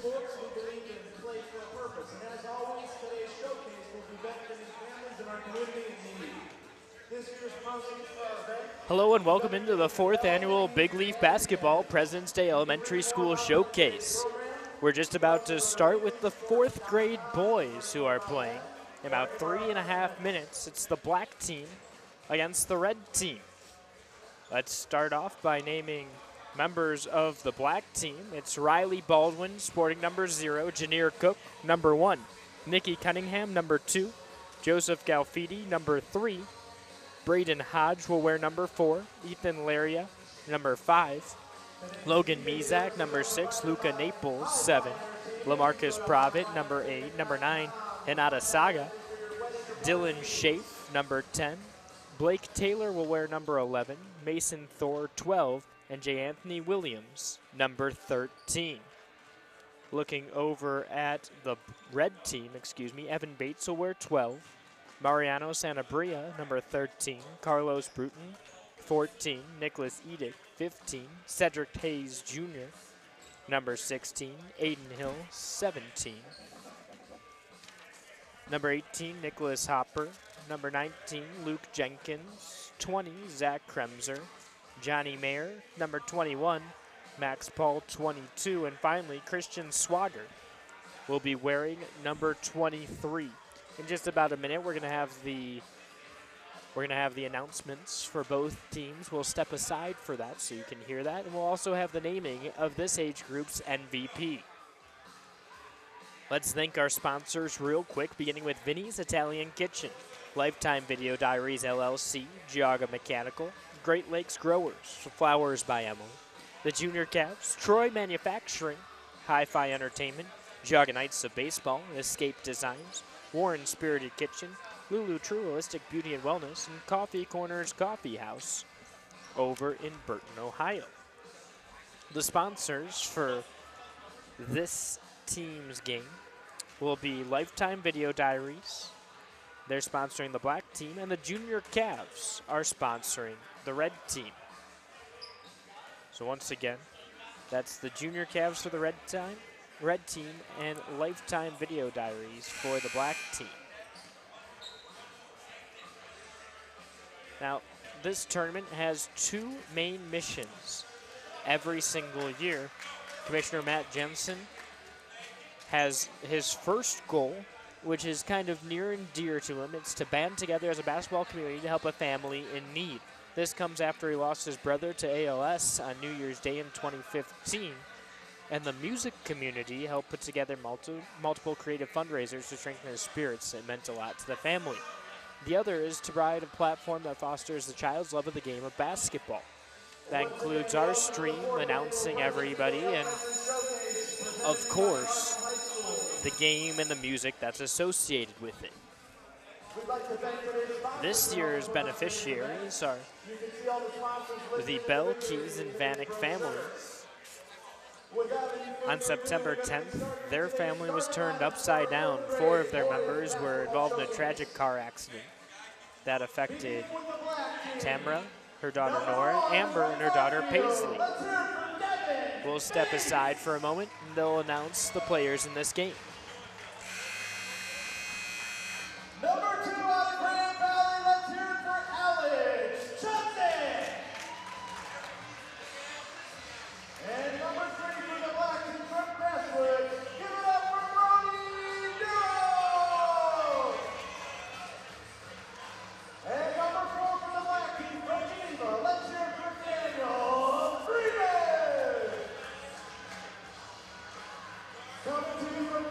sports, we believe in play for a purpose. And as always, today's showcase will be benefiting families in our community in need. This year's event. Hello and welcome into the 4th annual Big Leaf Basketball President's Day Elementary School Showcase. We're just about to start with the 4th grade boys who are playing. In about 3.5 minutes, it's the black team against the red team. Let's start off by naming members of the black team. It's Riley Baldwin, sporting number 0, Janier Cook, number 1, Nikki Cunningham, number 2, Joseph Galfidi, number 3, Braden Hodge will wear number 4, Ethan Laria, number 5, Logan Mizak, number 6, Luca Naples, 7, Lamarcus Provitt, number 8, number 9, Hinata Saga, Dylan Schaaf, number 10, Blake Taylor will wear number 11, Mason Thor, 12, and J. Anthony Williams, number 13. Looking over at the red team, Evan Bates will wear 12, Mariano Sanabria, number 13, Carlos Bruton, 14, Nicholas Edick, 15, Cedric Hayes Jr., number 16, Aiden Hill, 17, number 18, Nicholas Hopper, number 19, Luke Jenkins, 20, Zach Kremser, Johnny Mayer, number 21, Max Paul, 22, and finally Christian Swagger will be wearing number 23. In just about a minute, we're gonna have the announcements for both teams. We'll step aside for that so you can hear that, and we'll also have the naming of this age group's MVP. Let's thank our sponsors real quick, beginning with Vinny's Italian Kitchen, Lifetime Video Diaries LLC, Geauga Mechanical, Great Lakes Growers, Flowers by Emily, the Junior Cavs, Troy Manufacturing, Hi-Fi Entertainment, Geauga Knights of Baseball, Escape Designs, Warren Spirited Kitchen, Lulu True Holistic Beauty and Wellness, and Coffee Corners Coffee House over in Burton, Ohio. The sponsors for this team's game will be Lifetime Video Diaries. They're sponsoring the black team, and the Junior Cavs are sponsoring the red team. So once again, that's the Junior Cavs for the red team, and Lifetime Video Diaries for the black team. Now, this tournament has 2 main missions every single year. Commissioner Matt Jensen has his first goal, which is kind of near and dear to him. It's to band together as a basketball community to help a family in need. This comes after he lost his brother to ALS on New Year's Day in 2015. And the music community helped put together multiple creative fundraisers to strengthen his spirits. It meant a lot to the family. The other is to provide a platform that fosters the child's love of the game of basketball. That includes our stream announcing everybody and, of course, the game and the music that's associated with it. This year's beneficiaries are the Bell, Keys, and Vanek families. On September 10th, their family was turned upside down. 4 of their members were involved in a tragic car accident that affected Tamra, her daughter Nora, Amber, and her daughter Paisley. We'll step aside for a moment, and they'll announce the players in this game. Number 2 out of Grand Valley, let's hear it for Alex Johnson. And number 3 for the black team from Crestwood, give it up for Brody Durham. And number 4 for the black team from Geneva, let's hear it for Daniel Freeman. Coming to you from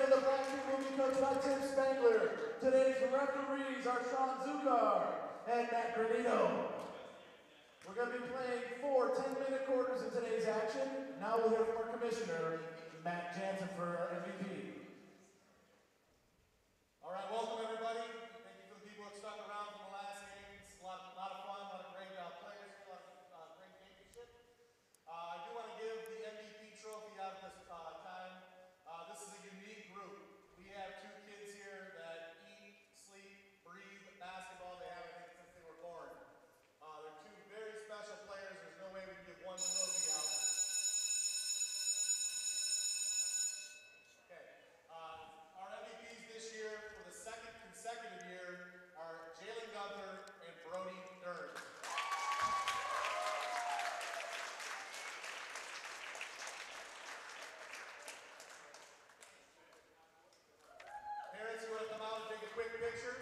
for the black team will be coached by Tim Spangler. Today's referees are Sean Zukar and Matt Granito. We're going to be playing 4 10-minute quarters in today's action. Now we'll hear from our commissioner, Matt Jansen, for our MVP. All right, welcome everybody. Thank you for the people that stuck around from the last game. It's a lot of fun, a lot of great players, a lot of great championship. I do want to give the MVP trophy out at this time. This is a unique group. We have 2 kids here that eat, sleep, breathe basketball. They have it since they were born. They're 2 very special players. There's no way we can give one trophy out. Okay. Our MVPs this year for the 2nd consecutive year are Jalen Gunther and Brody Durham. Parents, you want to come out and take a quick picture?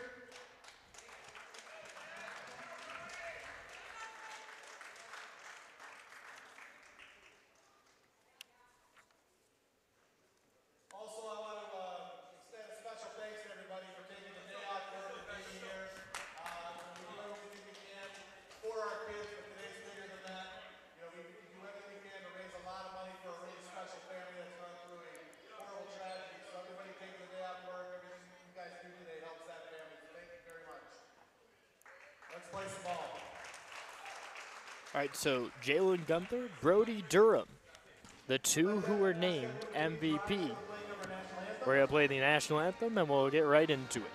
Also, I want to extend a special thanks to everybody for taking the day off work and being here. We do everything we can for our kids, but today's bigger than that. You know, we do everything we can to raise a lot of money for a really special family that's gone through a horrible tragedy. So everybody taking the day off work, everything you guys do today helps that family. So thank you very much. Let's play some ball. All right, so Jalen Gunther, Brody Durham, the 2 who were named MVP. We're going to play the national anthem, and we'll get right into it.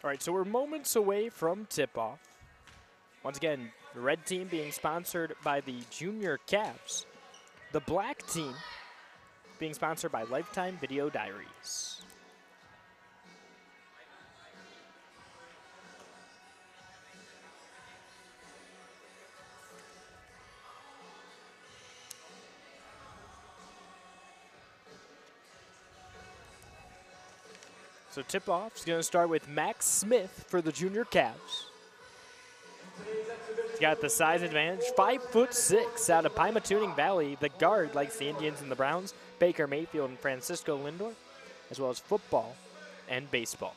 All right, so we're moments away from tip-off. Once again, the red team being sponsored by the Junior Cavs. The black team being sponsored by Lifetime Video Diaries. So tip-off is going to start with Max Smith for the Junior Cavs. He's got the size advantage, 5'6" out of Pymatuning Valley. The guard likes the Indians and the Browns, Baker Mayfield and Francisco Lindor, as well as football and baseball.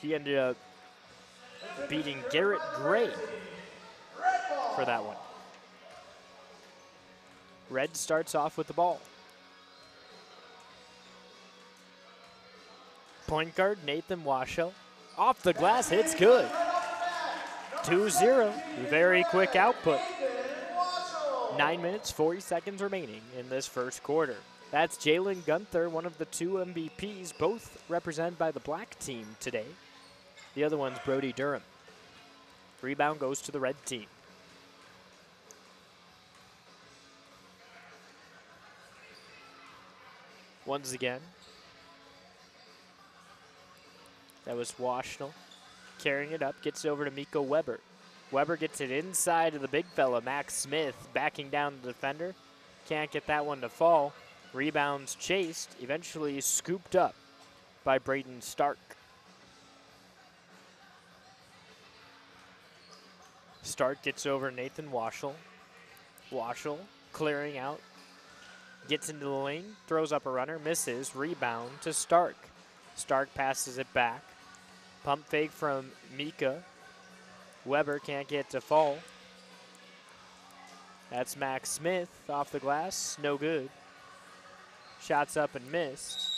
He ended up beating Garrett Gray for that one. Red starts off with the ball. Point guard Nathan Washoe. Off the glass, hits good. 2-0, very quick output. 9 minutes, 40 seconds remaining in this first quarter. That's Jalen Gunther, one of the 2 MVPs, both represented by the black team today. The other one's Brody Durham. Rebound goes to the red team. Once again, that was Washnell carrying it up, gets it over to Miko Weber. Weber gets it inside of the big fella, Max Smith, backing down the defender. Can't get that one to fall. Rebounds chased, eventually scooped up by Braden Stark. Stark gets over Nathan Waschel. Washel clearing out. Gets into the lane, throws up a runner, misses. Rebound to Stark. Stark passes it back. Pump fake from Mika. Weber can't get to fall. That's Max Smith off the glass, no good. Shots up and missed.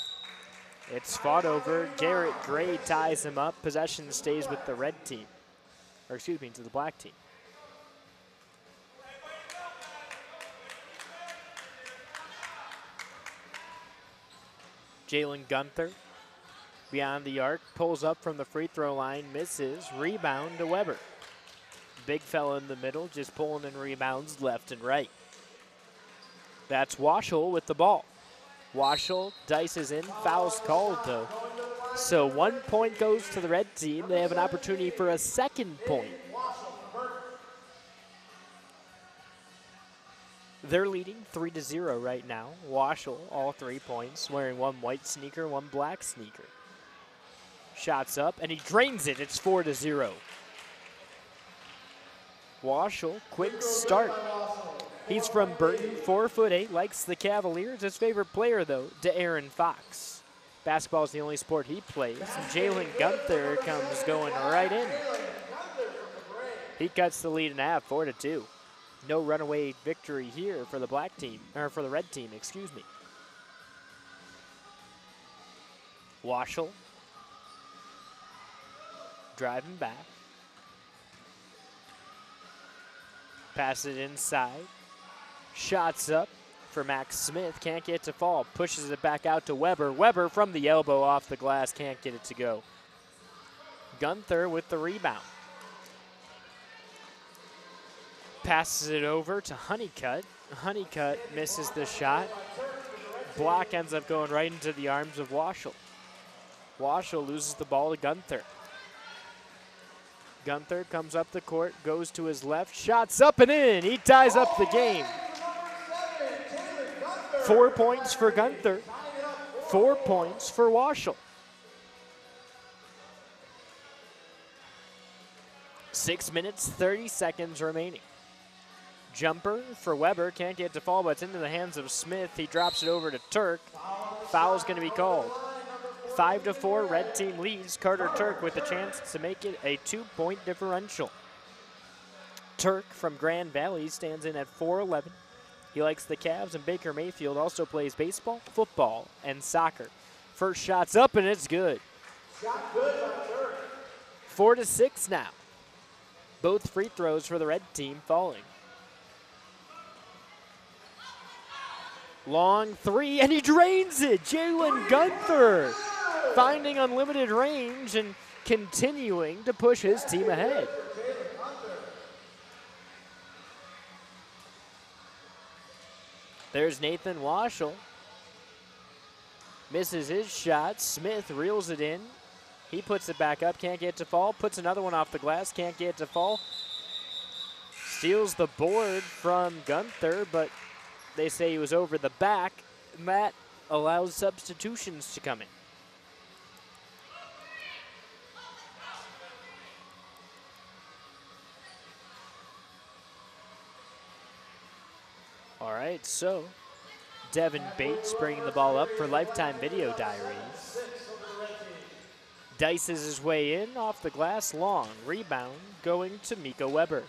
It's fought over. Garrett Gray ties him up. Possession stays with the red team. Or excuse me, to the black team. Jalen Gunther beyond the arc, pulls up from the free throw line, misses. Rebound to Weber. Big fella in the middle, just pulling in rebounds left and right. That's Washel with the ball. Washel dices in, fouls called though. So 1 point goes to the red team. They have an opportunity for a second point. They're leading 3-0 right now. Washel, all 3 points, wearing one white sneaker, one black sneaker. Shots up, and he drains it. It's 4-0. Washel, quick start. He's from Burton, 4'8", likes the Cavaliers. His favorite player, though, De'Aaron Fox. Basketball is the only sport he plays. Jalen Gunther comes going right in. He cuts the lead in half, 4-2. No runaway victory here for the black team, or for the red team, excuse me. Washel driving back. Pass it inside. Shots up for Max Smith. Can't get to fall. Pushes it back out to Weber. Weber from the elbow off the glass. Can't get it to go. Gunther with the rebound. Passes it over to Honeycutt. Honeycutt misses the shot. Block ends up going right into the arms of Washel. Washel loses the ball to Gunther. Gunther comes up the court, goes to his left, shots up and in. He ties up the game. 4 points for Gunther, 4 points for Washel. 6 minutes, 30 seconds remaining. Jumper for Weber, can't get to fall, but it's into the hands of Smith. He drops it over to Turk. Foul's going to be called. 5-4, red team leads. Carter Turk with a chance to make it a 2-point differential. Turk from Grand Valley stands in at 4'11". He likes the Cavs, and Baker Mayfield also plays baseball, football, and soccer. First shot's up, and it's good. Shot good by Turk. 4-6 now. Both free throws for the red team falling. Long three, and he drains it. Jalen Gunther finding unlimited range and continuing to push his team ahead. There's Nathan Washel. Misses his shot. Smith reels it in. He puts it back up, can't get to fall. Puts another one off the glass, can't get to fall. Steals the board from Gunther, but they say he was over the back. That allows substitutions to come in. All right, so Devin Bates bringing the ball up for Lifetime Video Diaries. Dices his way in off the glass, long. Rebound going to Mika Weber.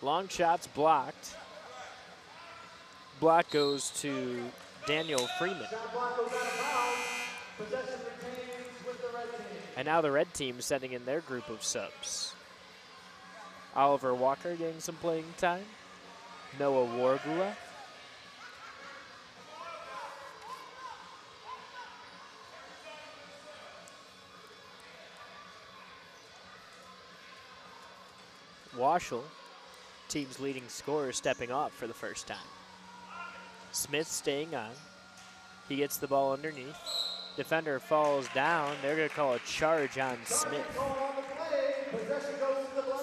Long shots blocked. Block goes to Daniel Freeman. And now the red team sending in their group of subs. Oliver Walker getting some playing time. Noah Wargula. Washel, team's leading scorer, stepping off for the first time. Smith staying on. He gets the ball underneath. Defender falls down. They're going to call a charge on Smith.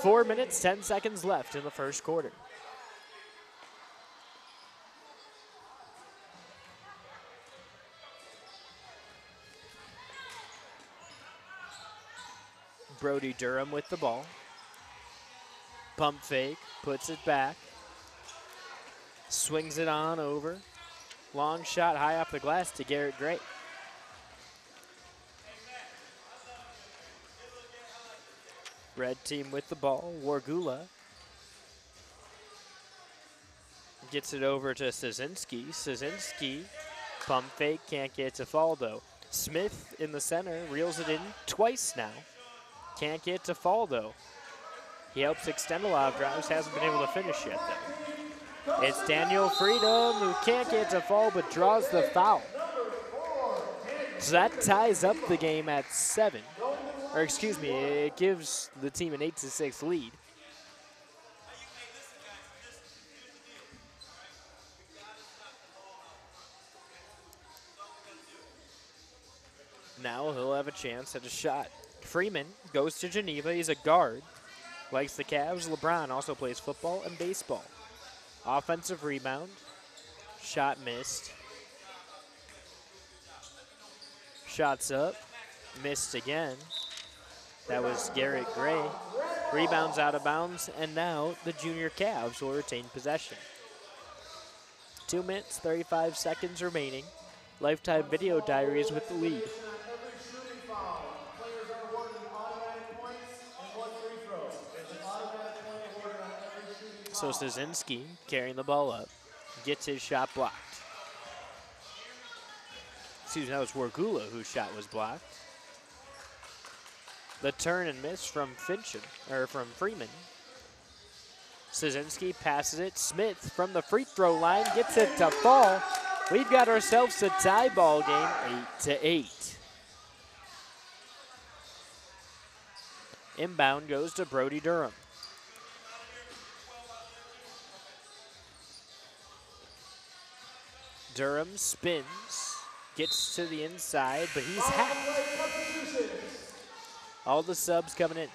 4 minutes, 10 seconds left in the first quarter. Brody Durham with the ball. Pump fake, puts it back. Swings it on over. Long shot high off the glass to Garrett Gray. Red team with the ball. Wargula gets it over to Szynski. Szynski, pump fake, can't get to fall though. Smith in the center, reels it in twice now. Can't get to fall though. He helps extend a lot of drives, hasn't been able to finish yet though. It's Daniel Freedom who can't get to fall but draws the foul. So that ties up the game at 7. Or excuse me, it gives the team an 8-6 lead. Now he'll have a chance at a shot. Freeman goes to Geneva. He's a guard. Likes the Cavs. LeBron also plays football and baseball. Offensive rebound. Shot missed. Shots up. Missed again. That was Garrett Gray. Rebounds out of bounds, and now the junior Cavs will retain possession. 2 minutes, 35 seconds remaining. Lifetime Video Diaries with the lead. So Szynski carrying the ball up, gets his shot blocked. Excuse me, that was Wargula whose shot was blocked. The turn and miss from Freeman. Szynski passes it. Smith from the free throw line gets it to fall. We've got ourselves a tie ball game, 8-8. Inbound goes to Brody Durham. Durham spins, gets to the inside, but he's hacked. All the subs coming in.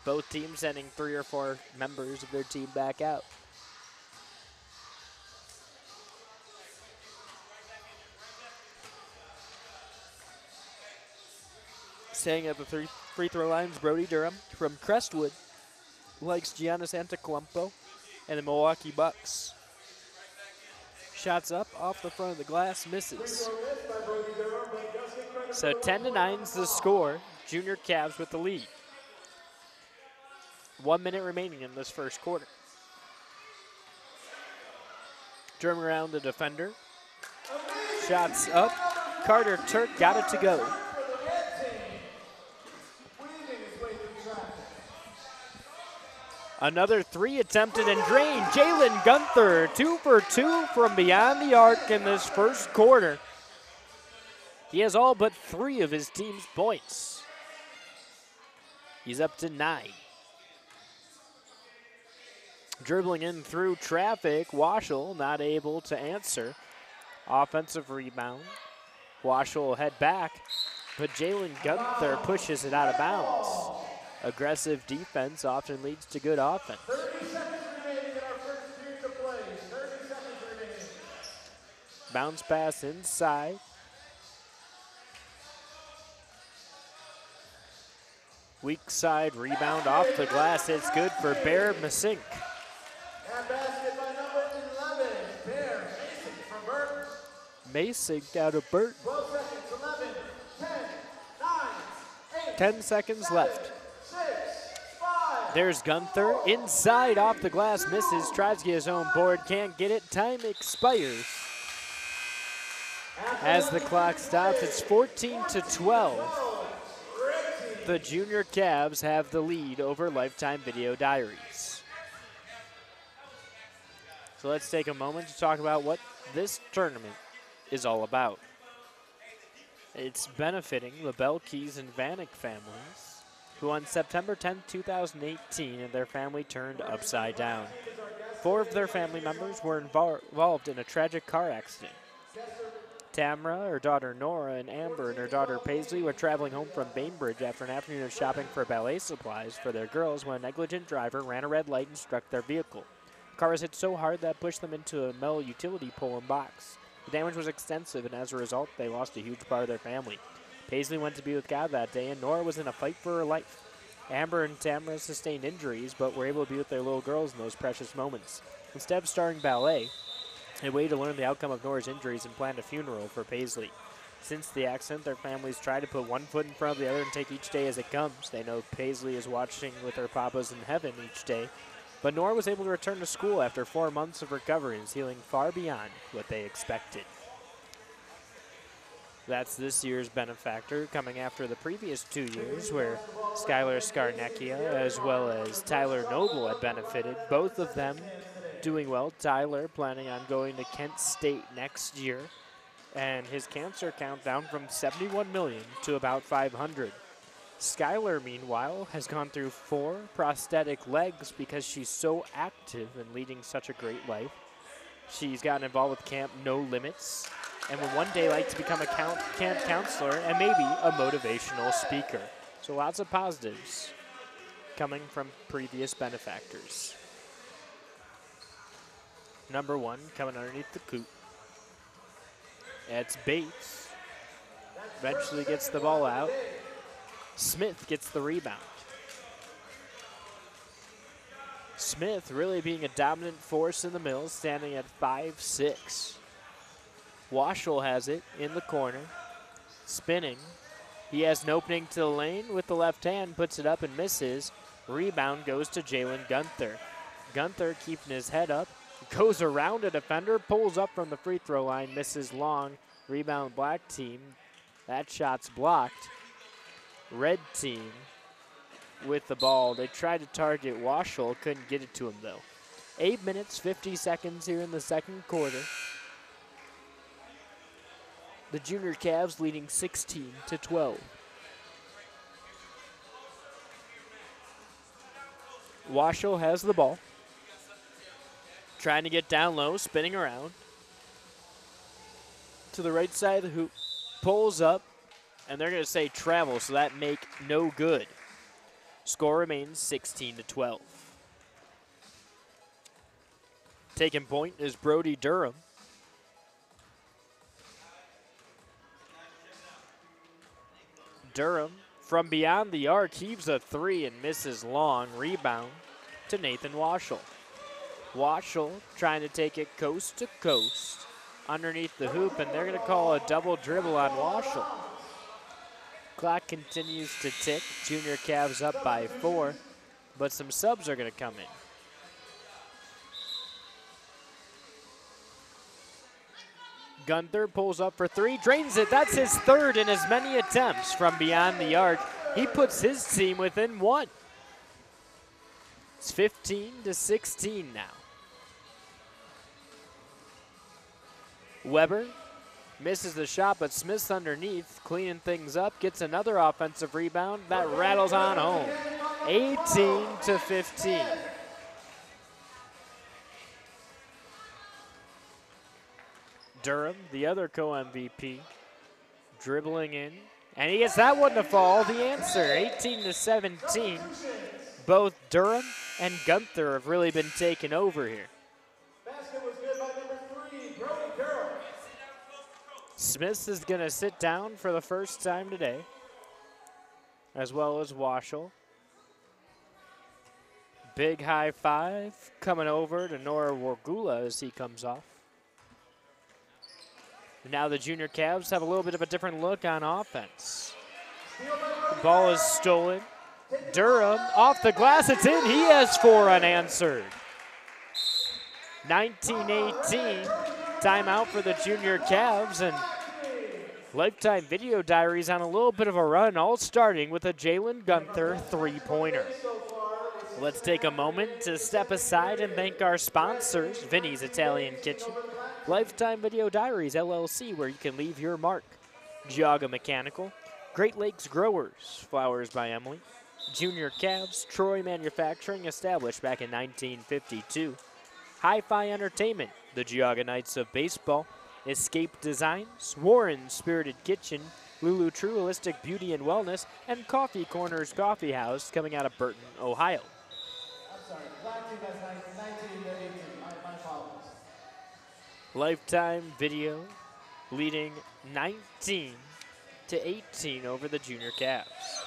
Both teams sending 3 or 4 members of their team back out. Staying at the free throw lines, Brody Durham from Crestwood likes Giannis Antetokounmpo and the Milwaukee Bucks. Shots up off the front of the glass, misses. So 10-9's the score. Junior Cavs with the lead. 1 minute remaining in this first quarter. Durham around the defender. Shots up. Carter Turk got it to go. Another 3 attempted and drained. Jalen Gunther, 2 for 2 from beyond the arc in this first quarter. He has all but 3 of his team's points. He's up to 9. Dribbling in through traffic, Washel not able to answer. Offensive rebound. Washel will head back, but Jalen Gunther pushes it out of bounds. Aggressive defense often leads to good offense. 30 seconds remaining in our first period of play. 30 seconds remaining. Bounce pass inside. Weak side rebound off the glass. It's good for Bear Masink. And basket by number 11, Bear Masink from Burton. Masink out of Burton. 12 seconds, 11, 10, 9, 8, 10 seconds 7, left. 6, 5. There's Gunther. Inside off the glass, misses. Tries to get his own board. Can't get it. Time expires. As the clock stops, it's 14-12. The junior Cavs have the lead over Lifetime Video Diaries. So let's take a moment to talk about what this tournament is all about. It's benefiting the Belkes and Vanek families, who on September 10, 2018, their family turned upside down. 4 of their family members were involved in a tragic car accident. Tamra, her daughter Nora, and Amber and her daughter Paisley were traveling home from Bainbridge after an afternoon of shopping for ballet supplies for their girls when a negligent driver ran a red light and struck their vehicle. The car was hit so hard that it pushed them into a metal utility pole and box. The damage was extensive, and as a result, they lost a huge part of their family. Paisley went to be with God that day, and Nora was in a fight for her life. Amber and Tamara sustained injuries, but were able to be with their little girls in those precious moments. Instead of starting ballet, they waited to learn the outcome of Nora's injuries and planned a funeral for Paisley. Since the accident, their families try to put one foot in front of the other and take each day as it comes. They know Paisley is watching with her papas in heaven each day, but Nora was able to return to school after 4 months of recovery and is healing far beyond what they expected. That's this year's benefactor, coming after the previous 2 years where Skylar Skarnecchia as well as Tyler Noble had benefited, both of them doing well. Tyler planning on going to Kent State next year, and his cancer count down from 71 million to about 500. Skylar, meanwhile, has gone through 4 prosthetic legs because she's so active and leading such a great life. She's gotten involved with Camp No Limits and would one day like to become a camp counselor and maybe a motivational speaker. So lots of positives coming from previous benefactors. Number 1 coming underneath the coop. It's Bates. Eventually gets the ball out. Smith gets the rebound. Smith really being a dominant force in the middle, standing at 5'6". Washel has it in the corner, spinning. He has an opening to the lane with the left hand, puts it up and misses. Rebound goes to Jalen Gunther. Gunther keeping his head up, goes around a defender, pulls up from the free throw line, misses long. Rebound black team. That shot's blocked. Red team with the ball. They tried to target Washel, couldn't get it to him though. 8 minutes, 50 seconds here in the second quarter. The Junior Cavs leading 16-12. Washel has the ball. Trying to get down low, spinning around. To the right side of the hoop. Pulls up, and they're going to say travel, so that make no good. Score remains 16-12. Taking point is Brody Durham. Durham from beyond the arc heaves a 3 and misses long. Rebound to Nathan Washel. Washel trying to take it coast to coast underneath the hoop, and they're going to call a double dribble on Washel. Clock continues to tick. Junior Cavs up by 4, but some subs are going to come in. Gunther pulls up for 3, drains it. That's his 3rd in as many attempts from beyond the arc. He puts his team within 1. It's 15-16 now. Weber misses the shot, but Smith's underneath, cleaning things up, gets another offensive rebound. That rattles on home. 18-15. Durham, the other co-MVP, dribbling in, and he gets that one to fall. The answer, 18-17. Both Durham and Gunther have really been taken over here. Basket was good by number 3, Brody Durham. Smith is going to sit down for the first time today, as well as Washel. Big high five coming over to Nora Wargula as he comes off. Now the Junior Cavs have a little bit of a different look on offense. The ball is stolen. Durham off the glass, it's in. He has 4 unanswered. 19-18, timeout for the Junior Cavs, and Lifetime Video Diaries on a little bit of a run, all starting with a Jalen Gunther 3-pointer. Let's take a moment to step aside and thank our sponsors, Vinny's Italian Kitchen, Lifetime Video Diaries, LLC, where you can leave your mark, Geauga Mechanical, Great Lakes Growers, Flowers by Emily, Junior Cavs, Troy Manufacturing, established back in 1952, Hi-Fi Entertainment, the Geauga Knights of Baseball, Escape Designs, Warren Spirited Kitchen, Lulu True Holistic Beauty and Wellness, and Coffee Corners Coffee House coming out of Burton, Ohio. I'm sorry, black team has 19-18. My apologies. Lifetime Video leading 19-18 over the Junior Cavs.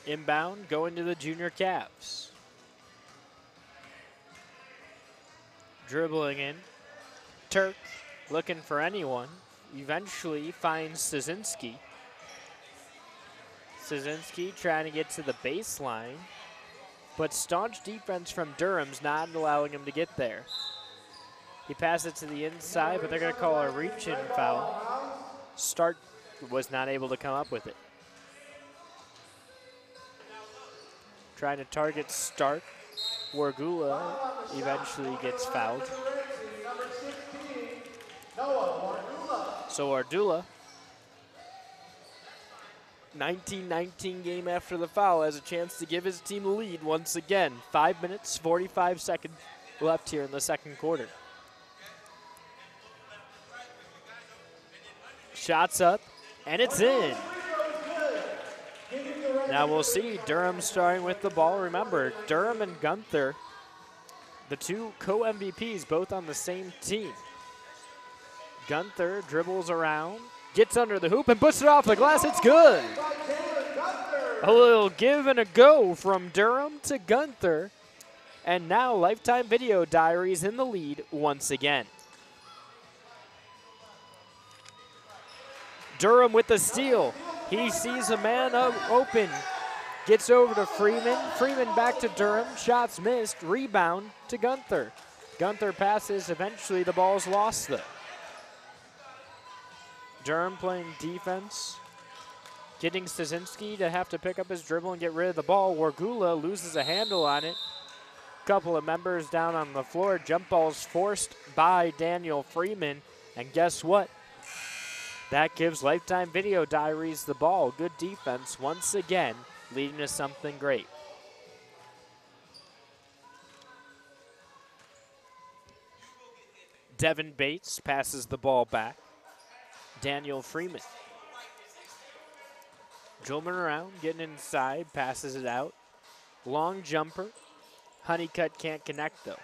Inbound, going to the junior Cavs. Dribbling in. Turk looking for anyone. Eventually finds Szynski. Szynski trying to get to the baseline, but staunch defense from Durham's not allowing him to get there. He passed it to the inside, but they're going to call a reach-in foul. Stark was not able to come up with it. Trying to target Stark. Wargula eventually gets fouled. So Ardula, 19-19 game after the foul, has a chance to give his team the lead once again. 5 minutes, 45 seconds left here in the second quarter. Shots up, and it's in. Now we'll see Durham starting with the ball. Remember, Durham and Gunther, the two co-MVPs, both on the same team. Gunther dribbles around, gets under the hoop, and puts it off the glass. It's good. A little give and a go from Durham to Gunther. And now Lifetime Video Diaries in the lead once again. Durham with the steal. He sees a man open. Gets over to Freeman. Freeman back to Durham. Shots missed. Rebound to Gunther. Gunther passes. Eventually the ball's lost though. Durham playing defense. Getting Szynski to have to pick up his dribble and get rid of the ball. Wargula loses a handle on it. Couple of members down on the floor. Jump balls forced by Daniel Freeman. And guess what? That gives Lifetime Video Diaries the ball. Good defense once again, leading to something great. Devin Bates passes the ball back. Daniel Freeman. Dribbling around, getting inside, passes it out. Long jumper. Honeycutt can't connect though.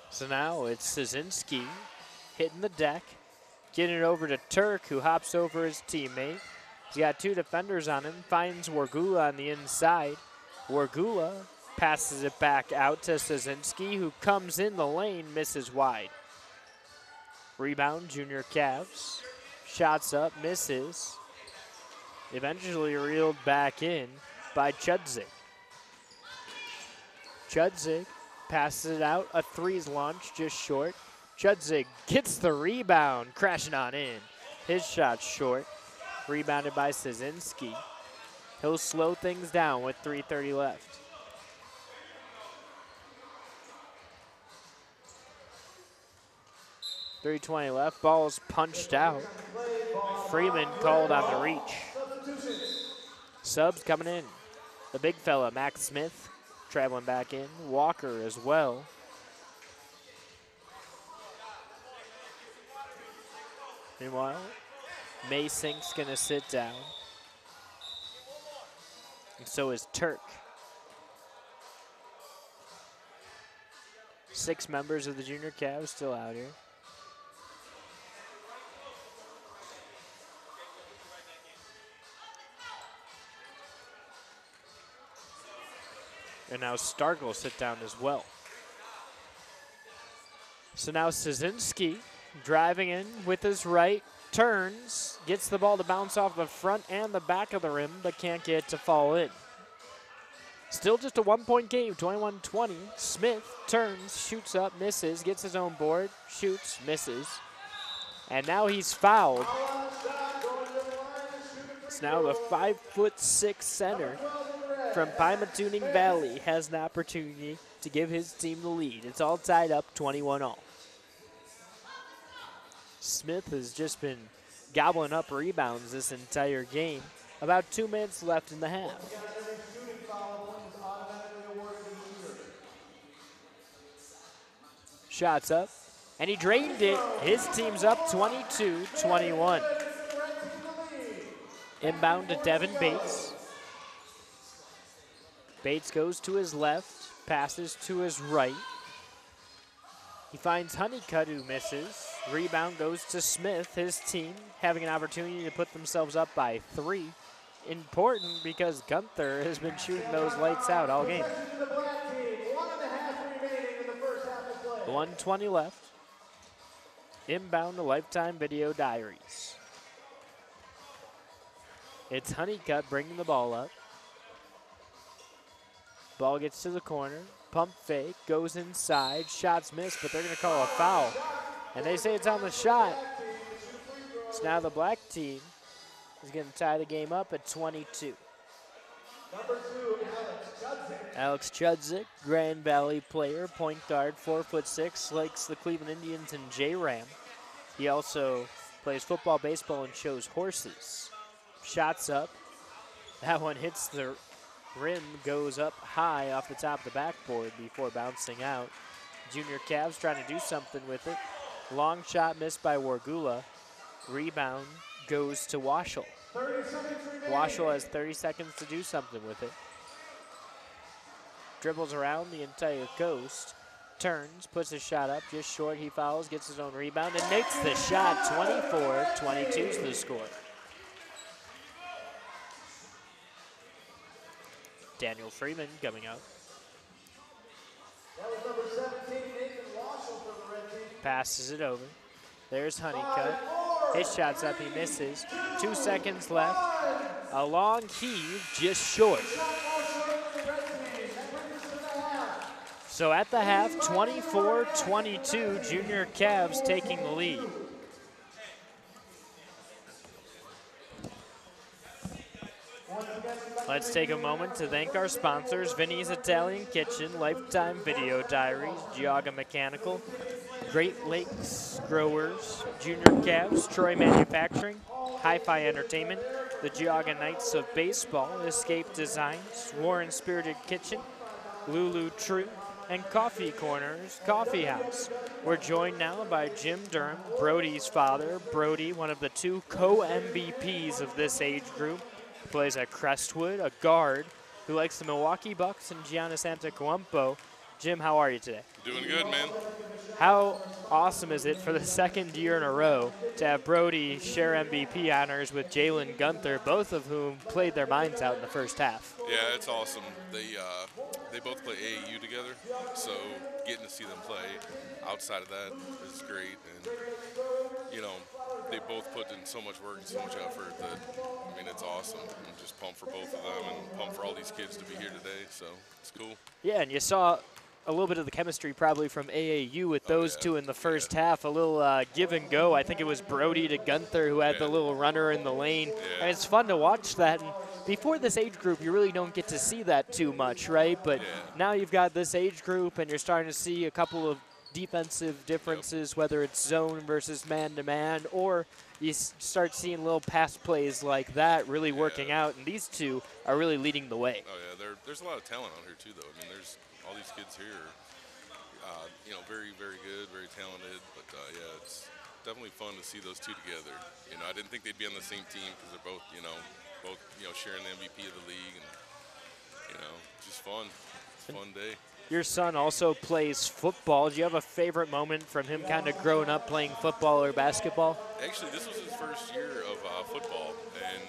So now it's Szynski hitting the deck, getting it over to Turk, who hops over his teammate. He's got two defenders on him, finds Wargula on the inside. Wargula passes it back out to Szynski, who comes in the lane, misses wide. Rebound, junior Cavs. Shots up, misses. Eventually reeled back in by Chudzik. Chudzik passes it out, a threes launch, just short. Chudzik gets the rebound, crashing on in. His shot short, rebounded by Szynski. He'll slow things down with 3:30 left. .320 left, ball is punched out. Freeman called on the reach. Subs coming in. The big fella, Max Smith, traveling back in. Walker as well. Meanwhile, Masink's going to sit down. And so is Turk. 6 members of the junior Cavs still out here. And now Stark will sit down as well. So now Szynski driving in with his right, turns, gets the ball to bounce off the front and the back of the rim, but can't get it to fall in. Still just a 1-point game, 21-20. Smith turns, shoots up, misses, gets his own board, shoots, misses. And now he's fouled. It's now the 5'6" center from Pymatuning Valley has an opportunity to give his team the lead. It's all tied up 21-all. Smith has just been gobbling up rebounds this entire game. About 2 minutes left in the half. Shots up, and he drained it. His team's up 22-21. Inbound to Devin Bates. Bates goes to his left, passes to his right. He He finds Honeycutt, who misses. Rebound goes to Smith, his team having an opportunity to put themselves up by 3. Important because Gunther has been shooting those lights out all game. 1:20 left. Inbound to Lifetime Video Diaries. It's Honeycutt bringing the ball up. Ball gets to the corner. Pump fake, goes inside. Shots missed, but they're going to call a foul. And they say it's on the shot. So now the black team is going to tie the game up at 22. Number 2, Alex Chudzik, Grand Valley player, point guard, 4'6", likes the Cleveland Indians and J-Ram. He also plays football, baseball, and shows horses. Shots up. That one hits the rim, goes up high off the top of the backboard before bouncing out. Junior Cavs trying to do something with it. Long shot missed by Wargula. Rebound goes to Washel. Washel has 30 seconds to do something with it. Dribbles around the entire coast. Turns, puts his shot up just short. He fouls, gets his own rebound, and makes the shot. 24-22 is the score. Daniel Freeman coming out. That was number 17, Nathan Washel for the red team. Passes it over. There's Honeycutt. His shot's up, he misses. 2 seconds left. A long heave, just short. So at the half, 24-22, Junior Cavs taking the lead. Let's take a moment to thank our sponsors, Vinny's Italian Kitchen, Lifetime Video Diaries, Geauga Mechanical, Great Lakes Growers, Junior Cavs, Troy Manufacturing, Hi-Fi Entertainment, the Geauga Knights of Baseball, Escape Designs, Warren Spirited Kitchen, Lulu True, and Coffee Corners Coffee House. We're joined now by Jim Durham, Brody's father. Brody, one of the 2 co-MVPs of this age group, plays at Crestwood, a guard who likes the Milwaukee Bucks and Giannis Antetokounmpo. Jim, how are you today? Doing good, man. How awesome is it for the 2nd year in a row to have Brody share MVP honors with Jalen Gunther, both of whom played their minds out in the first half? Yeah, it's awesome. They both play AAU together, so getting to see them play outside of that is great. And, you know, they both put in so much work and so much effort that, I mean, it's awesome. I'm just pumped for both of them and pumped for all these kids to be here today, so it's cool. Yeah, and you saw a little bit of the chemistry probably from AAU with those 2 in the first half, a little give and go. I think it was Brody to Gunther who had the little runner in the lane. And it's fun to watch that. And before this age group, you really don't get to see that too much, right? But now you've got this age group and you're starting to see a couple of defensive differences, whether it's zone versus man-to-man, or you start seeing little pass plays like that really working out. And these 2 are really leading the way. Oh, yeah, there's a lot of talent out here, too, though. I mean, there's all these kids here are, you know, very, very good, very talented. But, yeah, it's definitely fun to see those 2 together. You know, I didn't think they'd be on the same team because they're both sharing the MVP of the league. And, you know, just fun. It's a fun day. Your son also plays football. Do you have a favorite moment from him kind of growing up playing football or basketball? Actually, this was his first year of football, and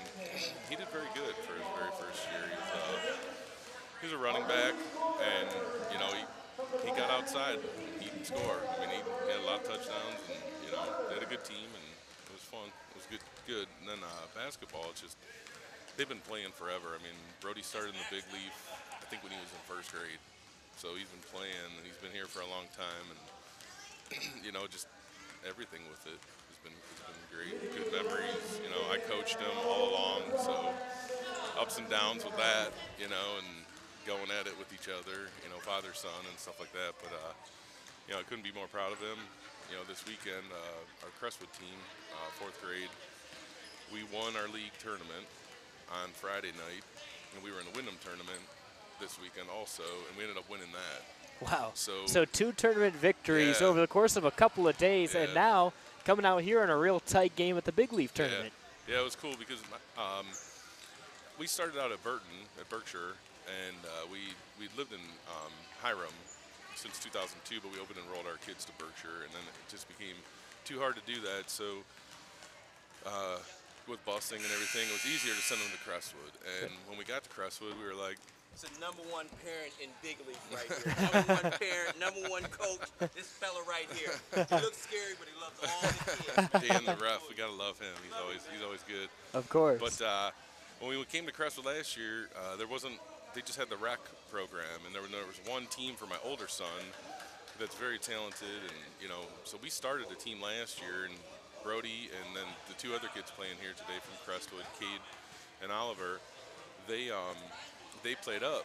he did very good for his very first year. He was a running back, and, you know, he got outside. He can score. I mean, he had a lot of touchdowns, and, you know, they had a good team, and it was fun. It was good. And then basketball, it's just, they've been playing forever. I mean, Brody started in the Big Leaf, I think, when he was in 1st grade. So he's been playing, and he's been here for a long time, and, you know, just everything with it has been great. Good memories. You know, I coached him all along, so ups and downs with that, you know, and going at it with each other, you know, father, son, and stuff like that. But, you know, I couldn't be more proud of him. You know, this weekend, our Crestwood team, 4th grade, we won our league tournament on Friday night, and we were in the Wyndham tournament this weekend also, and we ended up winning that. Wow. So 2 tournament victories over the course of a couple of days, and now coming out here in a real tight game at the Big Leaf tournament. Yeah, it was cool because we started out at Berkshire, and we lived in Hiram, since 2002, but we open enrolled our kids to Berkshire, and then it just became too hard to do that. So with busing and everything, it was easier to send them to Crestwood. And when we got to Crestwood, we were like, it's a #1 parent in big league right here. #1 parent, #1 coach. This fella right here. He looks scary, but he loves all the kids. Dan the ref, we gotta love him. He's always good. Of course. But when we came to Crestwood last year, they just had the rec program, and there was one team for my older son that's very talented, and so we started a team last year, and Brody and then the 2 other kids playing here today from Crestwood, Cade and Oliver, they played up.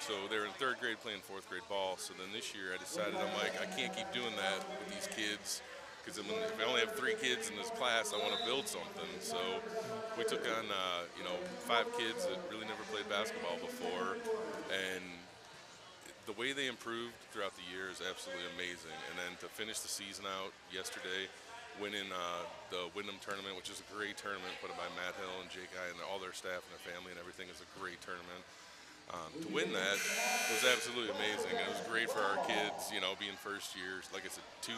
So they were in 3rd grade playing 4th grade ball. So then this year I decided, I'm like, I can't keep doing that with these kids, because if I only have 3 kids in this class, I want to build something. So we took on 5 kids that really never played basketball before, and the way they improved throughout the year is absolutely amazing. And then to finish the season out yesterday, winning the Wyndham tournament, which is a great tournament put up by Matt Hill and Jake I and all their staff and their family and everything, is a great tournament. To win that was absolutely amazing. And it was great for our kids, being first years. Like I said, two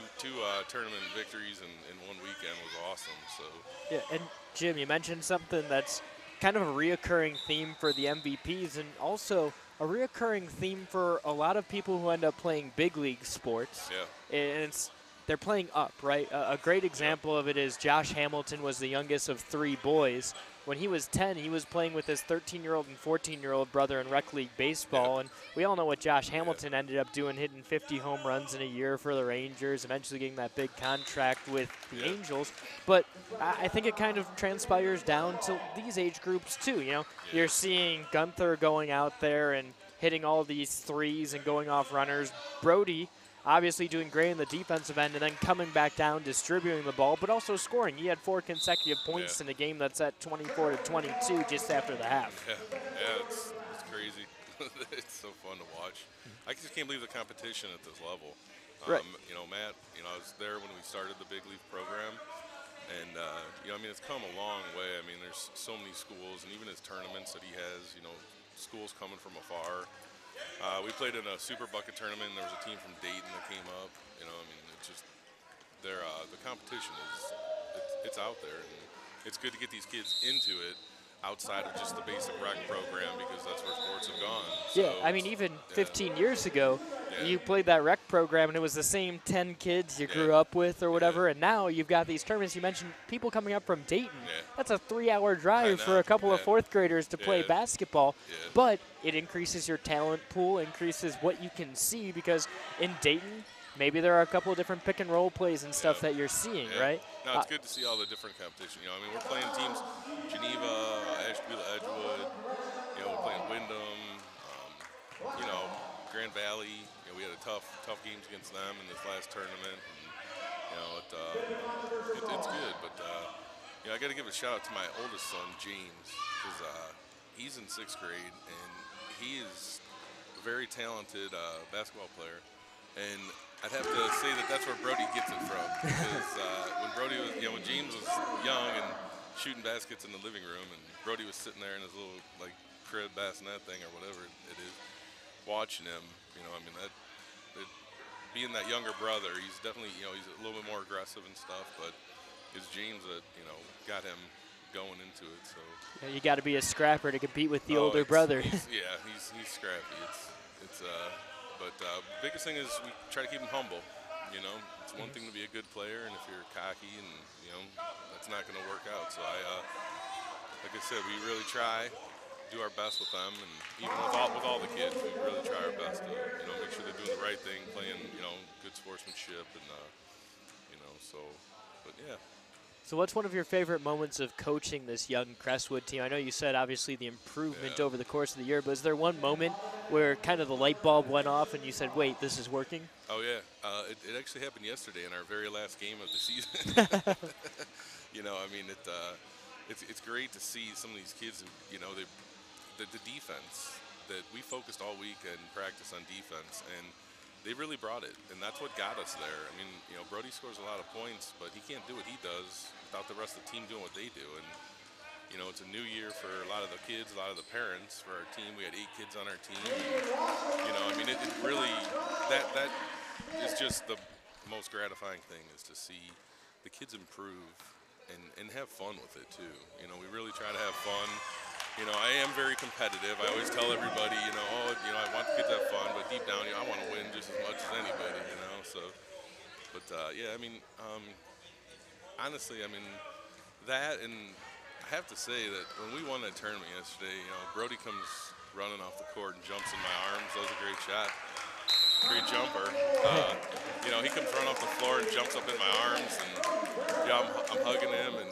tournament victories in one weekend was awesome. So yeah, and Jim, you mentioned something that's kind of a reoccurring theme for the MVPs, and also a reoccurring theme for a lot of people who end up playing big league sports. Yeah. And they're playing up, right? A great example of it is Josh Hamilton was the youngest of 3 boys. When he was 10, he was playing with his 13-year-old and 14-year-old brother in rec league baseball, and we all know what Josh Hamilton ended up doing, hitting 50 home runs in a year for the Rangers, eventually getting that big contract with the Angels. But I think it kind of transpires down to these age groups too. You're seeing Gunther going out there and hitting all these threes and going off runners. Brody obviously doing great in the defensive end and then coming back down, distributing the ball, but also scoring. He had 4 consecutive points in a game that's at 24-22 just after the half. Yeah, it's crazy. It's so fun to watch. I just can't believe the competition at this level. Right. Matt, I was there when we started the Big Leaf program, and it's come a long way. There's so many schools, and even his tournaments that he has, schools coming from afar. We played in a Super Bucket tournament, and there was a team from Dayton that came up. It's just the competition it's out there, and it's good to get these kids into it outside of just the basic rec program, because that's where sports have gone. So, even 15 years ago, you played that rec program, and it was the same 10 kids you grew up with or whatever, and now you've got these tournaments. You mentioned people coming up from Dayton. That's a 3-hour drive for a couple of 4th graders to play basketball, but it increases your talent pool, increases what you can see, because in Dayton, maybe there are a couple of different pick-and-roll plays and stuff that you're seeing, right? No, it's good to see all the different competition. We're playing teams, Geneva, Ashtabula, Edgewood. We're playing Wyndham, Grand Valley. We had a tough games against them in this last tournament. And, it's good. But I got to give a shout out to my oldest son, James, because he's in 6th grade, and he is a very talented basketball player. And I'd have to say that that's where Brody gets it from, because when Brody was, when James was young and shooting baskets in the living room, and Brody was sitting there in his little crib bassinet thing or whatever it is, watching him, being that younger brother, he's definitely, he's a little bit more aggressive and stuff, but it's James that, got him going into it. So you got to be a scrapper to compete with the older brother. He's scrappy. But biggest thing is we try to keep him humble. It's one thing to be a good player, and if you're cocky, and that's not going to work out. So like I said, we really try, do our best with them, and even with all the kids, we really try our best to make sure they're doing the right thing, playing good sportsmanship, and but yeah. So what's one of your favorite moments of coaching this young Crestwood team? I know you said obviously the improvement over the course of the year, but is there one moment where kind of the light bulb went off and you said, wait, this is working? Oh, yeah. It actually happened yesterday in our very last game of the season. It's great to see some of these kids, the defense that we focused all week and practice on defense, and they really brought it, and that's what got us there. Brody scores a lot of points, but he can't do what he does without the rest of the team doing what they do. And, you know, it's a new year for a lot of the kids, a lot of the parents. For our team, we had 8 kids on our team. And, you know, I mean, it really, that is just the most gratifying thing, is to see the kids improve and have fun with it too. You know, we really try to have fun. You know, I am very competitive. I always tell everybody, you know, I want the kids to have fun, but deep down, you know, I want to win just as much as anybody, you know. So, but yeah, I mean, honestly, I mean, that, and I have to say that when we won that tournament yesterday, you know, Brody comes running off the court and jumps in my arms. That was a great shot. Great jumper. You know, he comes running off the floor and jumps up in my arms, and yeah, I'm hugging him, and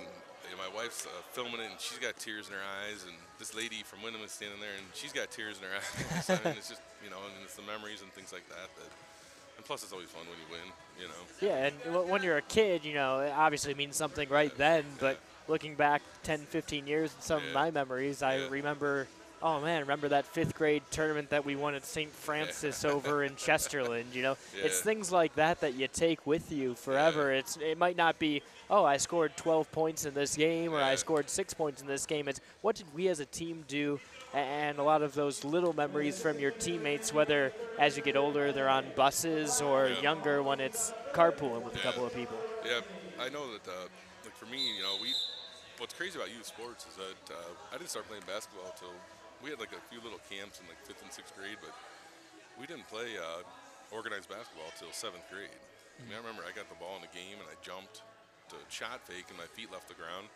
my wife's filming it, and she's got tears in her eyes, and this lady from Wyndham is standing there, and she's got tears in her eyes. I mean, it's just, you know, and it's the memories and things like that. And plus, it's always fun when you win, you know. Yeah, and when you're a kid, you know, it obviously means something right then, but looking back 10, 15 years in some of my memories, I remember, oh man, remember that 5th grade tournament that we won at St. Francis over in Chesterland, you know? It's things like that that you take with you forever. It might not be, oh, I scored 12 points in this game, or I scored 6 points in this game. It's what did we as a team do, and a lot of those little memories from your teammates, whether as you get older they're on buses or younger when it's carpooling with a couple of people. Yeah, I know that, like for me, you know, what's crazy about youth sports is that I didn't start playing basketball until we had like a few little camps in like 5th and 6th grade, but we didn't play organized basketball till 7th grade. I mean, I remember I got the ball in the game and I jumped to shot fake and my feet left the ground,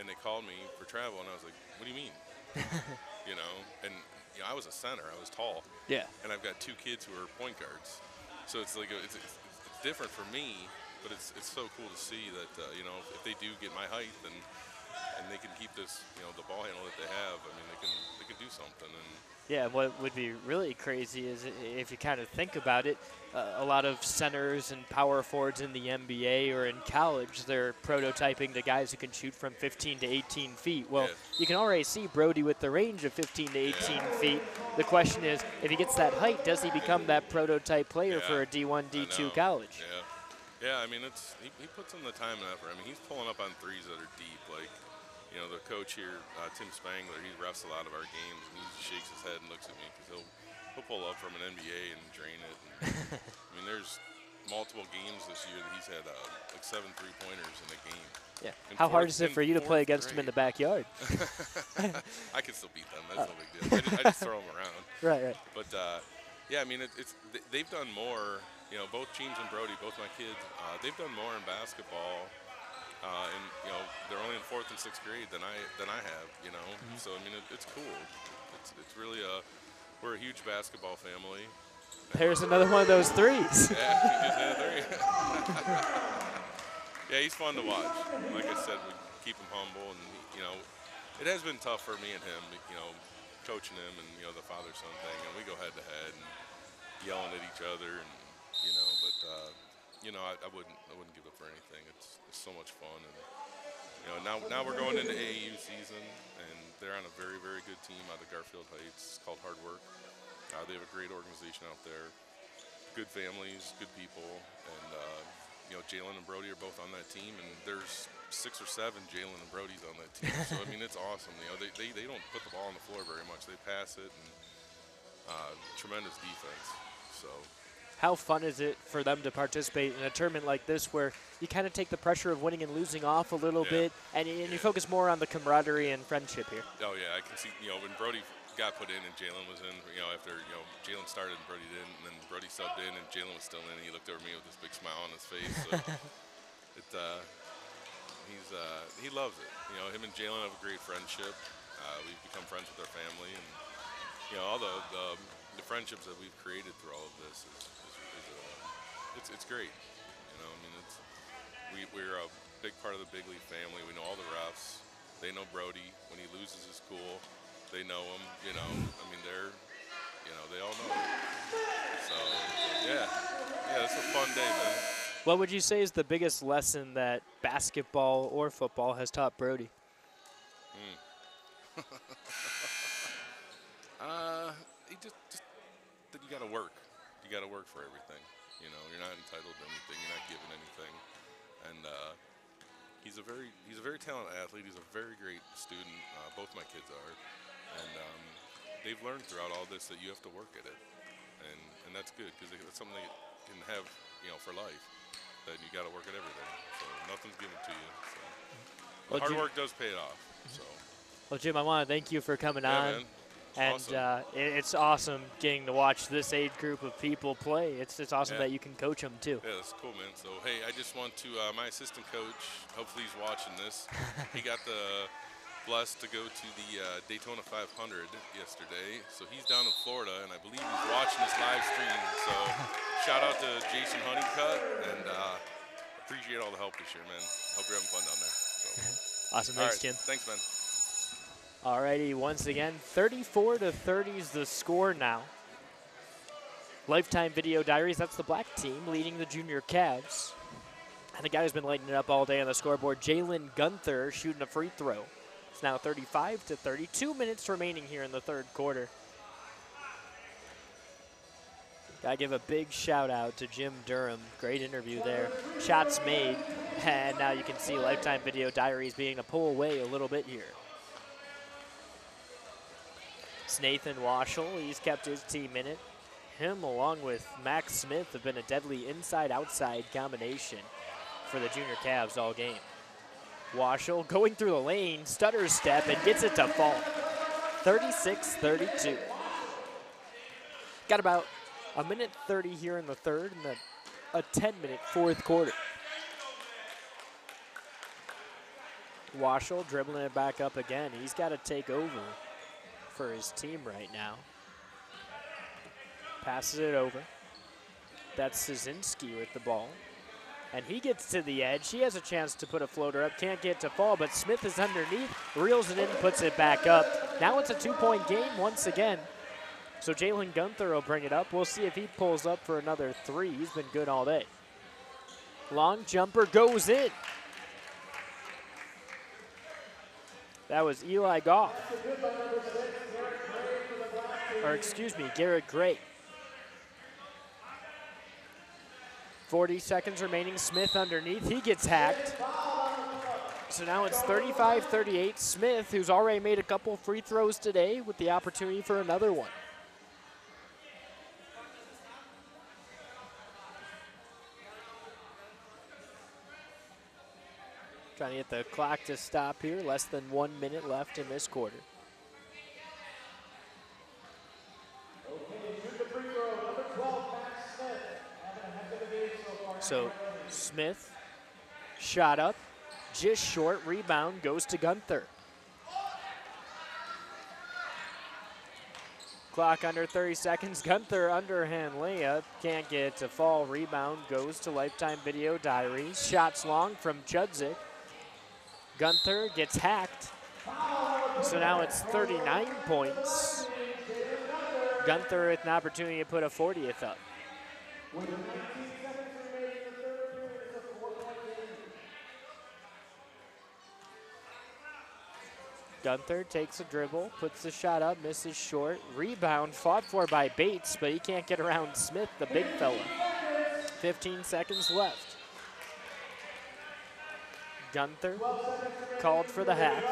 and they called me for travel, and I was like, what do you mean? You know, and you know, I was a center, I was tall. Yeah. And I've got 2 kids who are point guards. So it's like, it's different for me, but it's so cool to see that, you know, if they do get my height, and they can keep this, you know, the ball handle that they have. I mean, they can do something. And yeah, what would be really crazy is if you kind of think about it, a lot of centers and power forwards in the NBA or in college, they're prototyping the guys who can shoot from 15 to 18 feet. Well, you can already see Brody with the range of 15 to 18 feet. The question is, if he gets that height, does he become that prototype player for a D1, D2 college? Yeah, I mean, he puts in the time and effort. I mean, he's pulling up on threes that are deep. Like, you know, the coach here, Tim Spangler, he refs a lot of our games, and he just shakes his head and looks at me because he'll pull up from an NBA and drain it. And, I mean, there's multiple games this year that he's had like 7 3-pointers in a game. Yeah. How hard is it for you to play against him in the backyard? I can still beat them. That's no big deal. I just throw them around. Right. But yeah, I mean, they've done more. You know, both James and Brody, both my kids, they've done more in basketball. And you know, they're only in 4th and 6th grade than I have. You know, so I mean, it's cool. It's really we're a huge basketball family. There's another one of those threes. Yeah, he just hit a 3. Yeah, he's fun to watch. Like I said, we keep him humble, and you know, it has been tough for me and him. You know, coaching him, and you know, the father-son thing, and we go head to head and yelling at each other, and you know, but. You know, I wouldn't give up for anything. It's so much fun, and you know, now we're going into AAU season, and they're on a very, very good team out of Garfield Heights. It's called Hard Work. They have a great organization out there, good families, good people, and you know, Jalen and Brody are both on that team, and there's 6 or 7 Jalen and Brodies on that team. So I mean, it's awesome. You know, they don't put the ball on the floor very much. They pass it, and tremendous defense. So. How fun is it for them to participate in a tournament like this where you kind of take the pressure of winning and losing off a little bit, and you focus more on the camaraderie and friendship here? Oh, yeah, I can see, you know, when Brody got put in and Jalen was in, you know, after, you know, Jalen started and Brody didn't, and then Brody subbed in and Jalen was still in, and he looked over me with this big smile on his face. So he loves it. You know, him and Jalen have a great friendship. We've become friends with our family, and, you know, all the friendships that we've created through all of this it's great. You know, I mean, we're a big part of the big league family. We know all the refs. They know Brody. When he loses his cool, they know him. You know, I mean, they all know him. So yeah, it's a fun day, man. What would you say is the biggest lesson that basketball or football has taught Brody? He just that you got to work. You got to work for everything. You know, you're not entitled to anything. You're not given anything. And, he's a very talented athlete. He's a very great student. Both my kids are, and they've learned throughout all this that you have to work at it, and that's good because it's something that you can have, for life. That you got to work at everything. So nothing's given to you. So Well, hard Jim- work does pay it off. So Well, Jim, I want to thank you for coming yeah, on. man. And Awesome. it's awesome getting to watch this age group of people play. It's awesome Yeah. that you can coach them too. Yeah, that's cool, man. So, hey, I just want to, my assistant coach, hopefully he's watching this. He got blessed to go to the Daytona 500 yesterday. So he's down in Florida, and I believe he's watching this live stream. So shout out to Jason Honeycutt, and appreciate all the help this year, man. Hope you're having fun down there. So. Awesome. All Thanks, right. Jim. Thanks, man. Alrighty, once again, 34-30 is the score now. Lifetime Video Diaries, that's the black team leading the junior Cavs. And the guy who's been lighting it up all day on the scoreboard, Jalen Gunther, shooting a free throw. It's now 35-30. 2 minutes remaining here in the third quarter. Gotta give a big shout out to Jim Durham. Great interview there. Shots made. And now you can see Lifetime Video Diaries being to pull away a little bit here. It's Nathan Waschel. He's kept his team in it. Him, along with Max Smith, have been a deadly inside-outside combination for the junior Cavs all game. Waschel going through the lane, stutter step, and gets it to fall. 36-32. Got about a minute 30 here in the third and then a 10-minute fourth quarter. Waschel dribbling it back up again. He's got to take over for his team right now. Passes it over. That's Szynski with the ball. And he gets to the edge. He has a chance to put a floater up. Can't get to fall, but Smith is underneath. Reels it in, puts it back up. Now it's a 2-point game once again. So Jalen Gunther will bring it up. We'll see if he pulls up for another three. He's been good all day. Long jumper goes in. That was Eli Goff. Or excuse me, Garrett Gray. 40 seconds remaining. Smith underneath. He gets hacked. So now it's 35-38. Smith, who's already made a couple free throws today, with the opportunity for another one. Trying to get the clock to stop here. Less than 1 minute left in this quarter. So Smith, shot up, just short, rebound, goes to Gunther. Clock under 30 seconds, Gunther underhand layup, can't get it to fall, rebound goes to Lifetime Video Diaries. Shots long from Chudzik. Gunther gets hacked, so now it's 39 points. Gunther with an opportunity to put a 40th up. Gunther takes a dribble, puts the shot up, misses short. Rebound fought for by Bates, but he can't get around Smith, the big fella. 15 seconds left. Gunther called for the hack.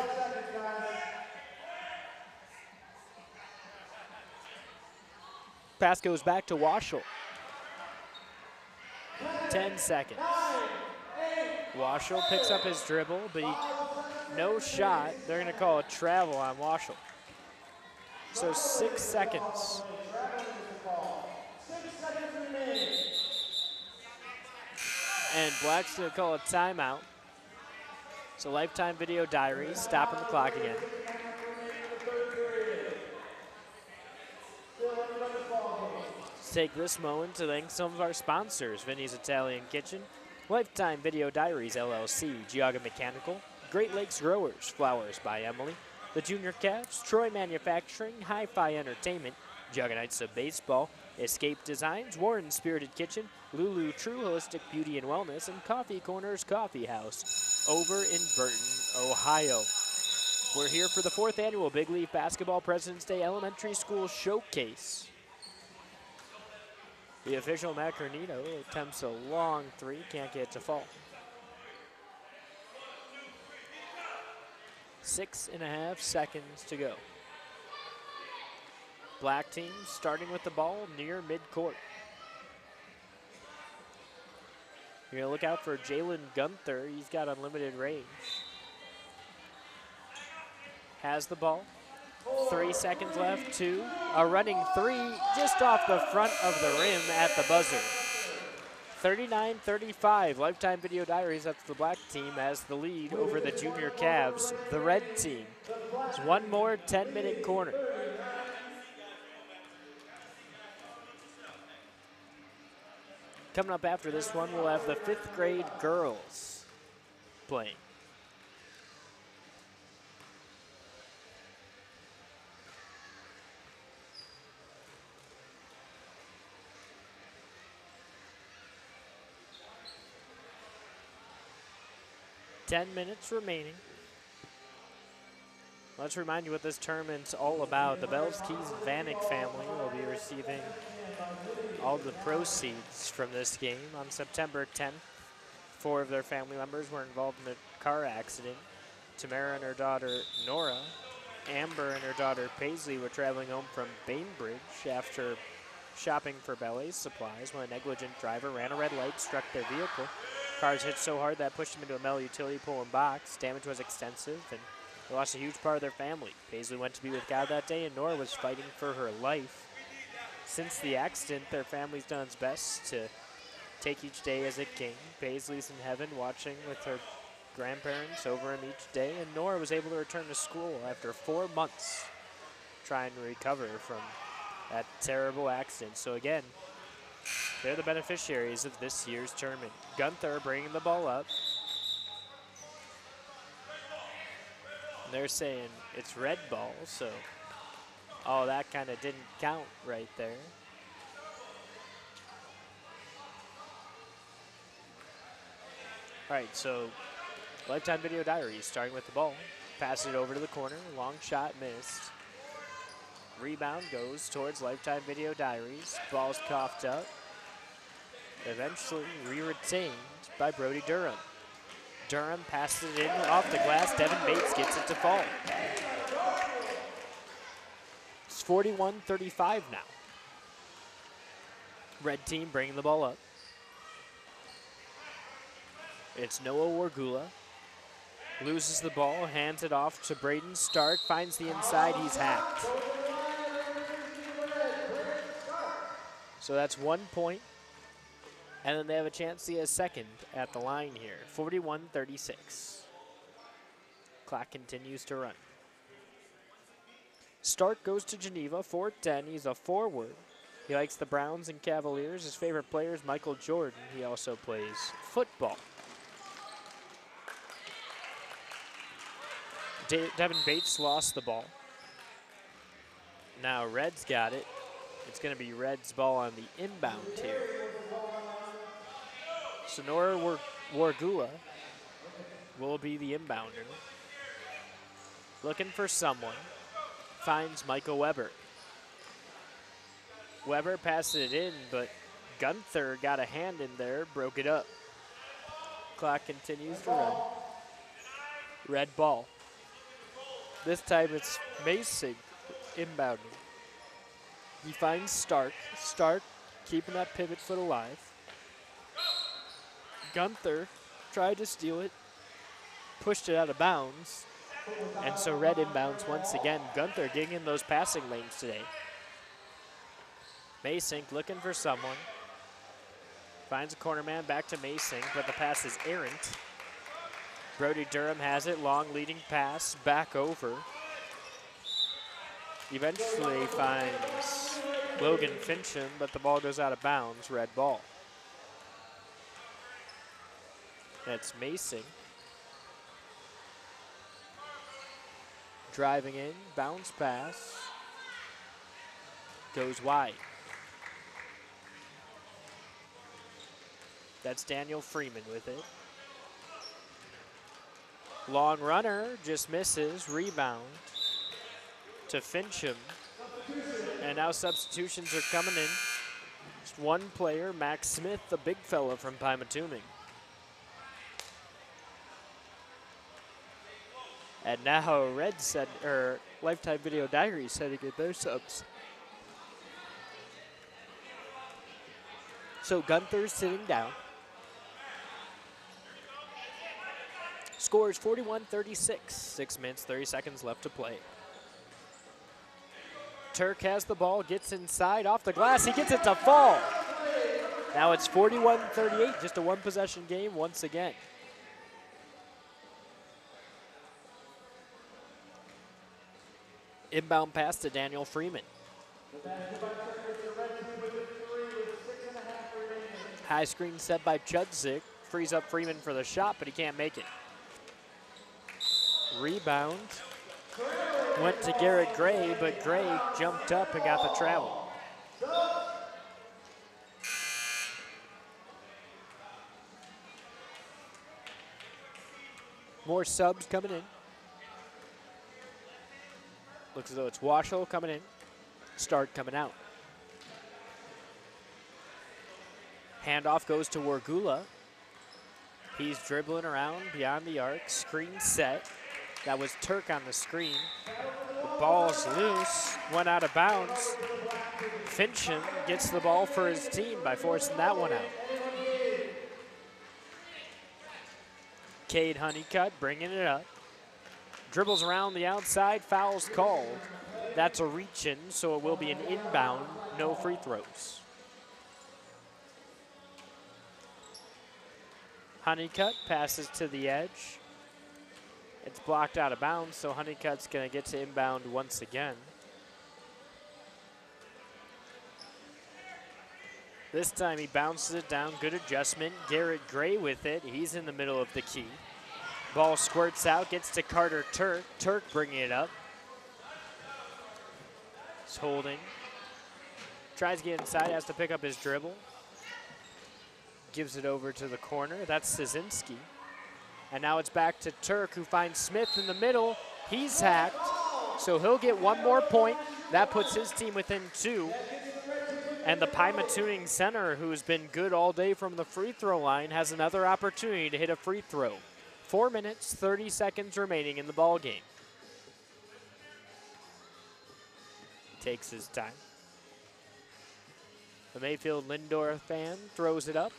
Pass goes back to Waschel. 10 seconds. Waschel picks up his dribble, but no shot. They're going to call a travel on Waschel. So 6 seconds. And Black's going to call a timeout. So Lifetime Video Diaries stopping the clock again. Let's take this moment to thank some of our sponsors: Vinny's Italian Kitchen, Lifetime Video Diaries LLC, Geauga Mechanical, Great Lakes Growers, Flowers by Emily, the Junior Cavs, Troy Manufacturing, Hi-Fi Entertainment, Geauga Knights of Baseball, Escape Designs, Warren Spirited Kitchen, Lulu True Holistic Beauty and Wellness, and Coffee Corners Coffee House over in Burton, Ohio. We're here for the 4th annual Big Leaf Basketball President's Day Elementary School Showcase. The official Macronito attempts a long three, can't get it to fall. 6.5 seconds to go. Black team starting with the ball near midcourt. You're going to look out for Jalen Gunther. He's got unlimited range. Has the ball. 3 seconds left. 2. A running 3 just off the front of the rim at the buzzer. 39-35. Lifetime Video Diaries. That's the black team has the lead over the junior Cavs. The red team. It's one more 10-minute corner. Coming up after this one, we'll have the 5th grade girls playing. Ten minutes remaining. Let's remind you what this tournament's all about. The Bells Keys Vanek family will be receiving all the proceeds from this game. On September 10th, 4 of their family members were involved in a car accident. Tamara and her daughter Nora, Amber and her daughter Paisley were traveling home from Bainbridge after shopping for ballet supplies when a negligent driver ran a red light, struck their vehicle. Cars hit so hard that pushed them into a metal utility pole and box. Damage was extensive, and they lost a huge part of their family. Paisley went to be with God that day, and Nora was fighting for her life. Since the accident, their family's done its best to take each day as it came. Paisley's in heaven watching with her grandparents over him each day, and Nora was able to return to school after 4 months trying to recover from that terrible accident. So again, they're the beneficiaries of this year's tournament. Gunther bringing the ball up. They're saying it's red ball, so that kind of didn't count right there. All right, so Lifetime Video Diaries starting with the ball. Pass it over to the corner. Long shot missed. Rebound goes towards Lifetime Video Diaries. Ball's coughed up. Eventually re-retained by Brody Durham. Durham passes it in off the glass. Devin Bates gets it to fall. It's 41-35 now. Red team bringing the ball up. It's Noah Wargula. Loses the ball, hands it off to Braden Stark. Finds the inside, he's hacked. So that's 1 point. And then they have a chance to see a second at the line here. 41-36. Clock continues to run. Stark goes to Geneva, 4'10". He's a forward. He likes the Browns and Cavaliers. His favorite player is Michael Jordan. He also plays football. Devin Bates lost the ball. Now Red's got it. It's going to be Red's ball on the inbound here. Sonora Wargula will be the inbounder. Looking for someone. Finds Michael Weber. Weber passes it in, but Gunther got a hand in there, broke it up. Clock continues to run. Red ball. This time it's Mason inbounding. He finds Stark. Stark keeping that pivot foot alive. Gunther tried to steal it, pushed it out of bounds, and so Red inbounds once again. Gunther getting in those passing lanes today. Masink looking for someone. Finds a corner man, back to Masink, but the pass is errant. Brody Durham has it, long leading pass, back over. Eventually finds Logan Fincham, but the ball goes out of bounds, red ball. That's Masink. Driving in, bounce pass. Goes wide. That's Daniel Freeman with it. Long runner, just misses, rebound to Fincham. And now substitutions are coming in. Just one player, Max Smith, the big fella from Pymatuming. And now Red said, or Lifetime Video Diary setting in their subs. So Gunther's sitting down. Scores 41-36. 6 minutes, 30 seconds left to play. Turk has the ball, gets inside, off the glass. He gets it to fall. Now it's 41-38, just a one possession game once again. Inbound pass to Daniel Freeman. High screen set by Chudzik. Frees up Freeman for the shot, but he can't make it. Rebound went to Garrett Gray, but Gray jumped up and got the travel. More subs coming in. Looks as though it's Washel coming in, Start coming out. Handoff goes to Wargula. He's dribbling around beyond the arc, screen set. That was Turk on the screen. The ball's loose, went out of bounds. Fincham gets the ball for his team by forcing that one out. Cade Honeycutt bringing it up. Dribbles around the outside, foul's called. That's a reach in, so it will be an inbound, no free throws. Honeycutt passes to the edge. It's blocked out of bounds, so Honeycutt's gonna get to inbound once again. This time he bounces it down, good adjustment. Garrett Gray with it, he's in the middle of the key. Ball squirts out, gets to Carter Turk. Turk bringing it up. He's holding. Tries to get inside, has to pick up his dribble. Gives it over to the corner, that's Szynski. And now it's back to Turk, who finds Smith in the middle. He's hacked, so he'll get one more point. That puts his team within 2. And the Pymatuning center, who's been good all day from the free throw line, has another opportunity to hit a free throw. 4 minutes, 30 seconds remaining in the ball game. Takes his time. The Mayfield Lindor fan throws it up.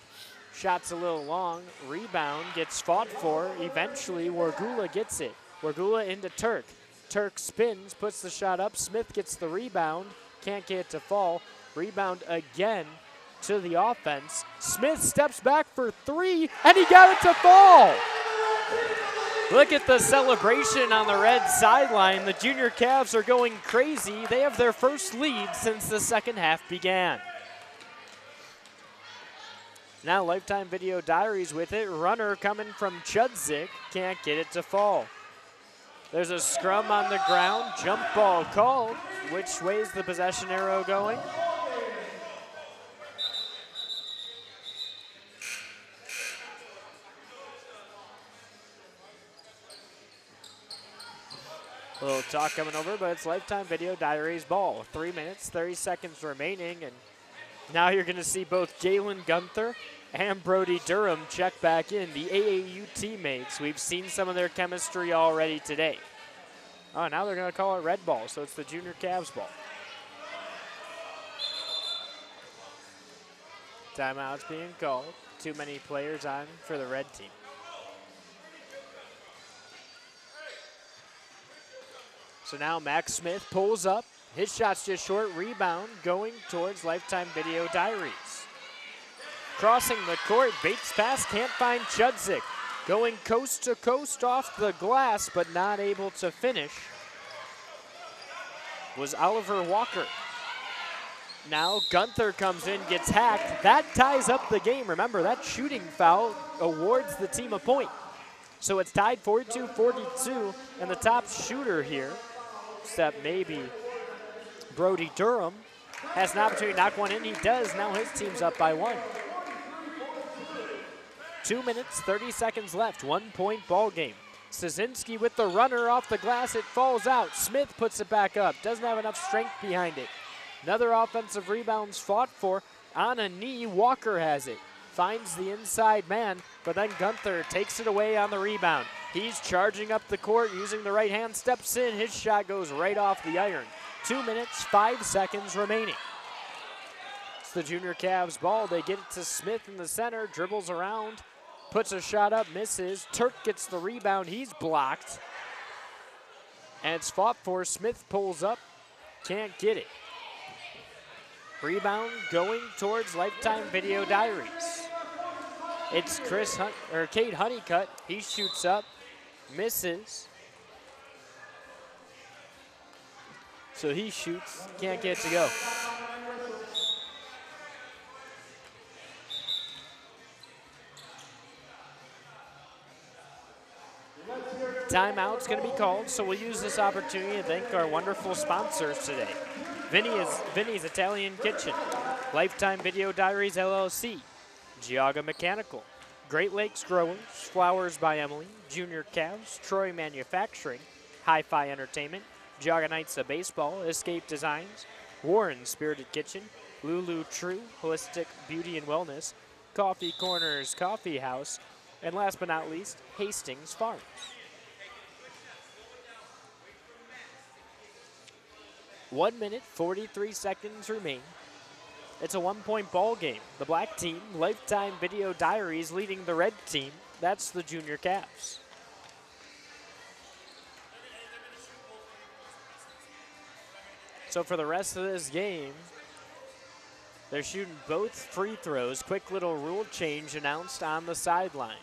Shot's a little long. Rebound gets fought for. Eventually, Wargula gets it. Wargula into Turk. Turk spins, puts the shot up. Smith gets the rebound. Can't get it to fall. Rebound again to the offense. Smith steps back for 3, and he got it to fall. Look at the celebration on the red sideline. The junior Cavs are going crazy. They have their first lead since the second half began. Now Lifetime Video Diaries with it. Runner coming from Chudzik. Can't get it to fall. There's a scrum on the ground. Jump ball called. Which way's the possession arrow going? A little talk coming over, but it's Lifetime Video Diaries ball. 3 minutes, 30 seconds remaining, and now you're going to see both Galen Gunther and Brody Durham check back in, the AAU teammates. We've seen some of their chemistry already today. Oh, now they're going to call it red ball, so it's the junior Cavs ball. Timeout's being called. Too many players on for the red team. So now Max Smith pulls up. His shot's just short. Rebound going towards Lifetime Video Diaries. Crossing the court, Bates pass, can't find Chudzik. Going coast to coast off the glass, but not able to finish, was Oliver Walker. Now Gunther comes in, gets hacked. That ties up the game. Remember, that shooting foul awards the team a point. So it's tied 42-42, and the top shooter here, except maybe Brody Durham, has an opportunity to knock one in. He does. Now his team's up by 1. 2 minutes, 30 seconds left. 1 point ball game. Szynski with the runner off the glass. It falls out. Smith puts it back up. Doesn't have enough strength behind it. Another offensive rebound's fought for. On a knee, Walker has it. Finds the inside man, but then Gunther takes it away on the rebound. He's charging up the court using the right hand, steps in. His shot goes right off the iron. 2 minutes, 5 seconds remaining. It's the Junior Cavs ball. They get it to Smith in the center, dribbles around, puts a shot up, misses. Turk gets the rebound. He's blocked. And it's fought for. Smith pulls up, can't get it. Rebound going towards Lifetime Video Diaries. It's Cade Honeycutt. He shoots up, misses. So he shoots, can't get it to go. Timeout's going to be called, so we'll use this opportunity to thank our wonderful sponsors today. Vinny's Italian Kitchen, Lifetime Video Diaries LLC, Geauga Mechanical, Great Lakes Growers, Flowers by Emily, Junior Cavs, Troy Manufacturing, Hi-Fi Entertainment, Geauga Knights of Baseball, Escape Designs, Warren Spirited Kitchen, Lulu True, Holistic Beauty and Wellness, Coffee Corners Coffee House, and last but not least, Hastings Farms. 1 minute, 43 seconds remain. It's a 1-point ball game. The black team, Lifetime Video Diaries, leading the red team. That's the Junior Cavs. So for the rest of this game, they're shooting both free throws. Quick little rule change announced on the sideline.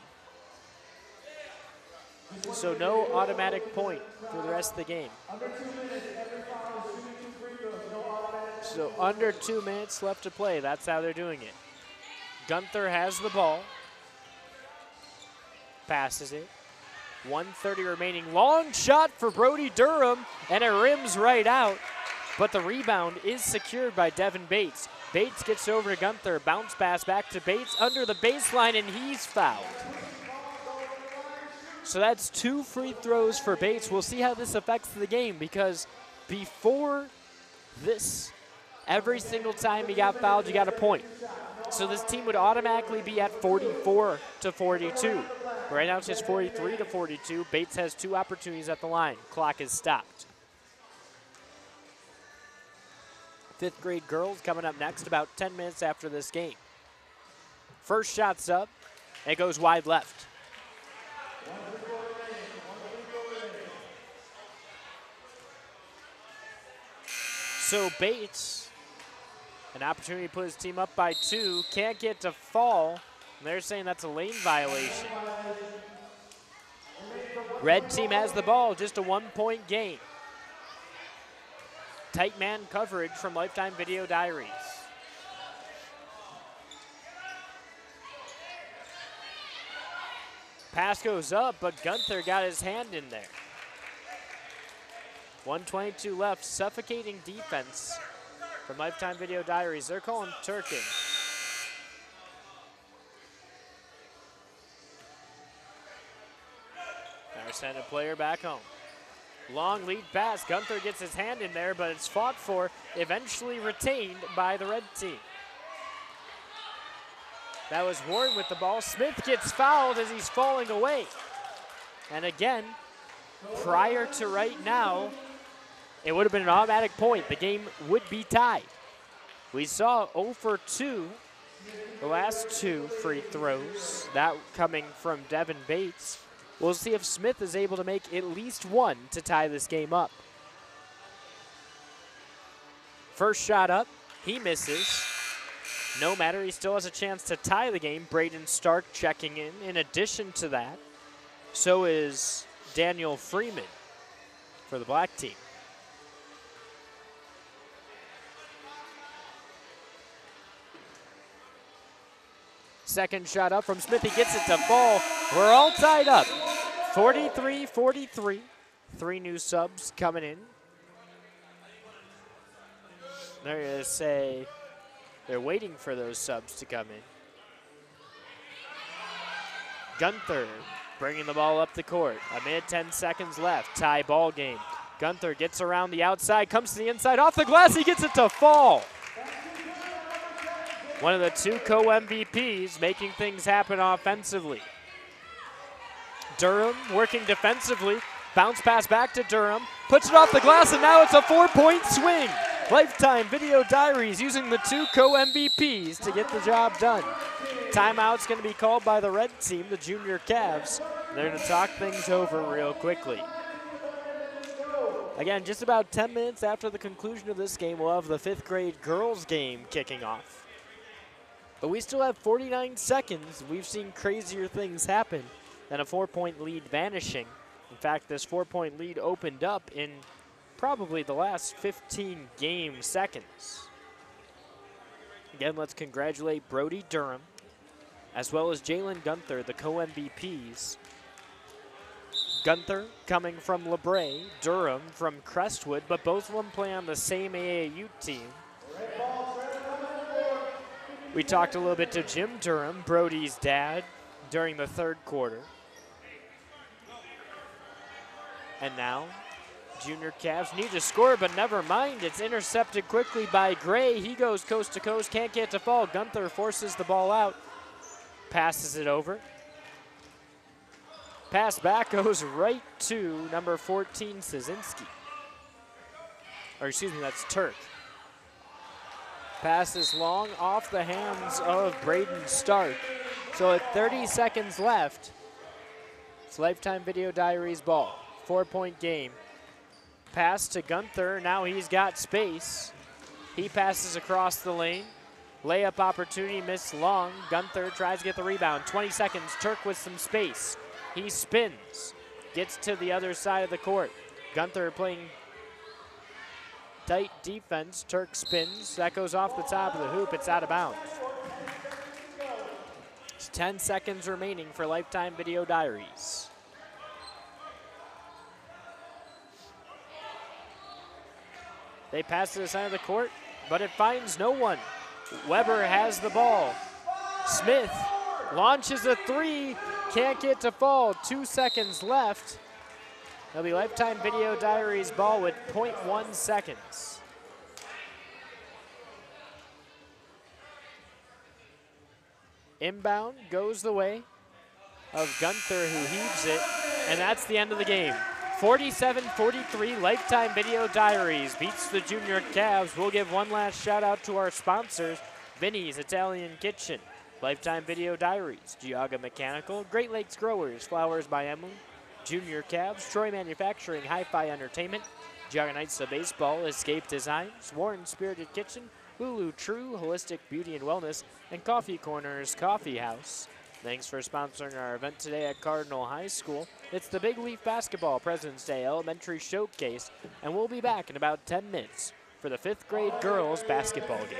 So no automatic point for the rest of the game. So under 2 minutes left to play. That's how they're doing it. Gunther has the ball. Passes it. 1:30 remaining. Long shot for Brody Durham, and it rims right out. But the rebound is secured by Devin Bates. Bates gets over to Gunther. Bounce pass back to Bates under the baseline, and he's fouled. So that's 2 free throws for Bates. We'll see how this affects the game, because before this, every single time he got fouled, you got a point. So this team would automatically be at 44-42. Right now it's just 43-42. Bates has 2 opportunities at the line. Clock is stopped. 5th grade girls coming up next about 10 minutes after this game. First shot's up, and it goes wide left. So Bates, an opportunity to put his team up by 2, can't get to fall. And they're saying that's a lane violation. Red team has the ball, just a 1-point game. Tight man coverage from Lifetime Video Diaries. Pass goes up, but Gunther got his hand in there. 1:22 left, suffocating defense from Lifetime Video Diaries. They're calling Turkin. They're sending a player back home. Long lead pass. Gunther gets his hand in there, but it's fought for, eventually retained by the red team. That was Warren with the ball. Smith gets fouled as he's falling away. And again, prior to right now, it would have been an automatic point. The game would be tied. We saw 0 for 2, the last 2 free throws, that coming from Devin Bates. We'll see if Smith is able to make at least 1 to tie this game up. First shot up, he misses. No matter, he still has a chance to tie the game. Braden Stark checking in. In addition to that, so is Daniel Freeman for the black team. Second shot up from Smith. He gets it to fall. We're all tied up. 43-43. 3 new subs coming in. They're going to say they're waiting for those subs to come in. Gunther bringing the ball up the court. A minute, 10 seconds left. Tie ball game. Gunther gets around the outside, comes to the inside, off the glass. He gets it to fall. One of the 2 co-MVPs making things happen offensively. Durham working defensively. Bounce pass back to Durham. Puts it off the glass, and now it's a 4-point swing. Lifetime Video Diaries using the 2 co-MVPs to get the job done. Timeout's going to be called by the red team, the Junior Cavs. They're going to talk things over real quickly. Again, just about 10 minutes after the conclusion of this game, we'll have the 5th grade girls game kicking off. But we still have 49 seconds. We've seen crazier things happen than a 4-point lead vanishing. In fact, this 4-point lead opened up in probably the last 15 game seconds. Again, let's congratulate Brody Durham, as well as Jalen Gunther, the co-MVPs. Gunther coming from LeBray, Durham from Crestwood, but both of them play on the same AAU team. We talked a little bit to Jim Durham, Brody's dad, during the 3rd quarter. And now, Junior Cavs need to score, but never mind. It's intercepted quickly by Gray. He goes coast to coast, can't get to fall. Gunther forces the ball out, passes it over. Pass back goes right to number 14, Szynski. Or excuse me, that's Turk. Pass is long off the hands of Braden Stark. So at 30 seconds left, it's Lifetime Video Diaries ball. 4-point game. Pass to Gunther, now he's got space. He passes across the lane. Layup opportunity missed long. Gunther tries to get the rebound. 20 seconds, Turk with some space. He spins, gets to the other side of the court. Gunther playing tight defense. Turk spins, that goes off the top of the hoop. It's out of bounds. It's 10 seconds remaining for Lifetime Video Diaries. They pass to the side of the court, but it finds no one. Weber has the ball. Smith launches a 3, can't get to fall. 2 seconds left. It'll be Lifetime Video Diaries ball with 0.1 seconds. Inbound goes the way of Gunther, who heaves it, and that's the end of the game. 47-43, Lifetime Video Diaries beats the Junior Cavs. We'll give one last shout out to our sponsors, Vinny's Italian Kitchen, Lifetime Video Diaries, Geauga Mechanical, Great Lakes Growers, Flowers by Emily, Junior Cavs, Troy Manufacturing, Hi-Fi Entertainment, Geauga Knights of Baseball, Escape Designs, Warren Spirited Kitchen, Lulu True, Holistic Beauty and Wellness, and Coffee Corners Coffee House. Thanks for sponsoring our event today at Cardinal High School. It's the Big Leaf Basketball President's Day Elementary Showcase, and we'll be back in about 10 minutes for the 5th grade girls basketball game.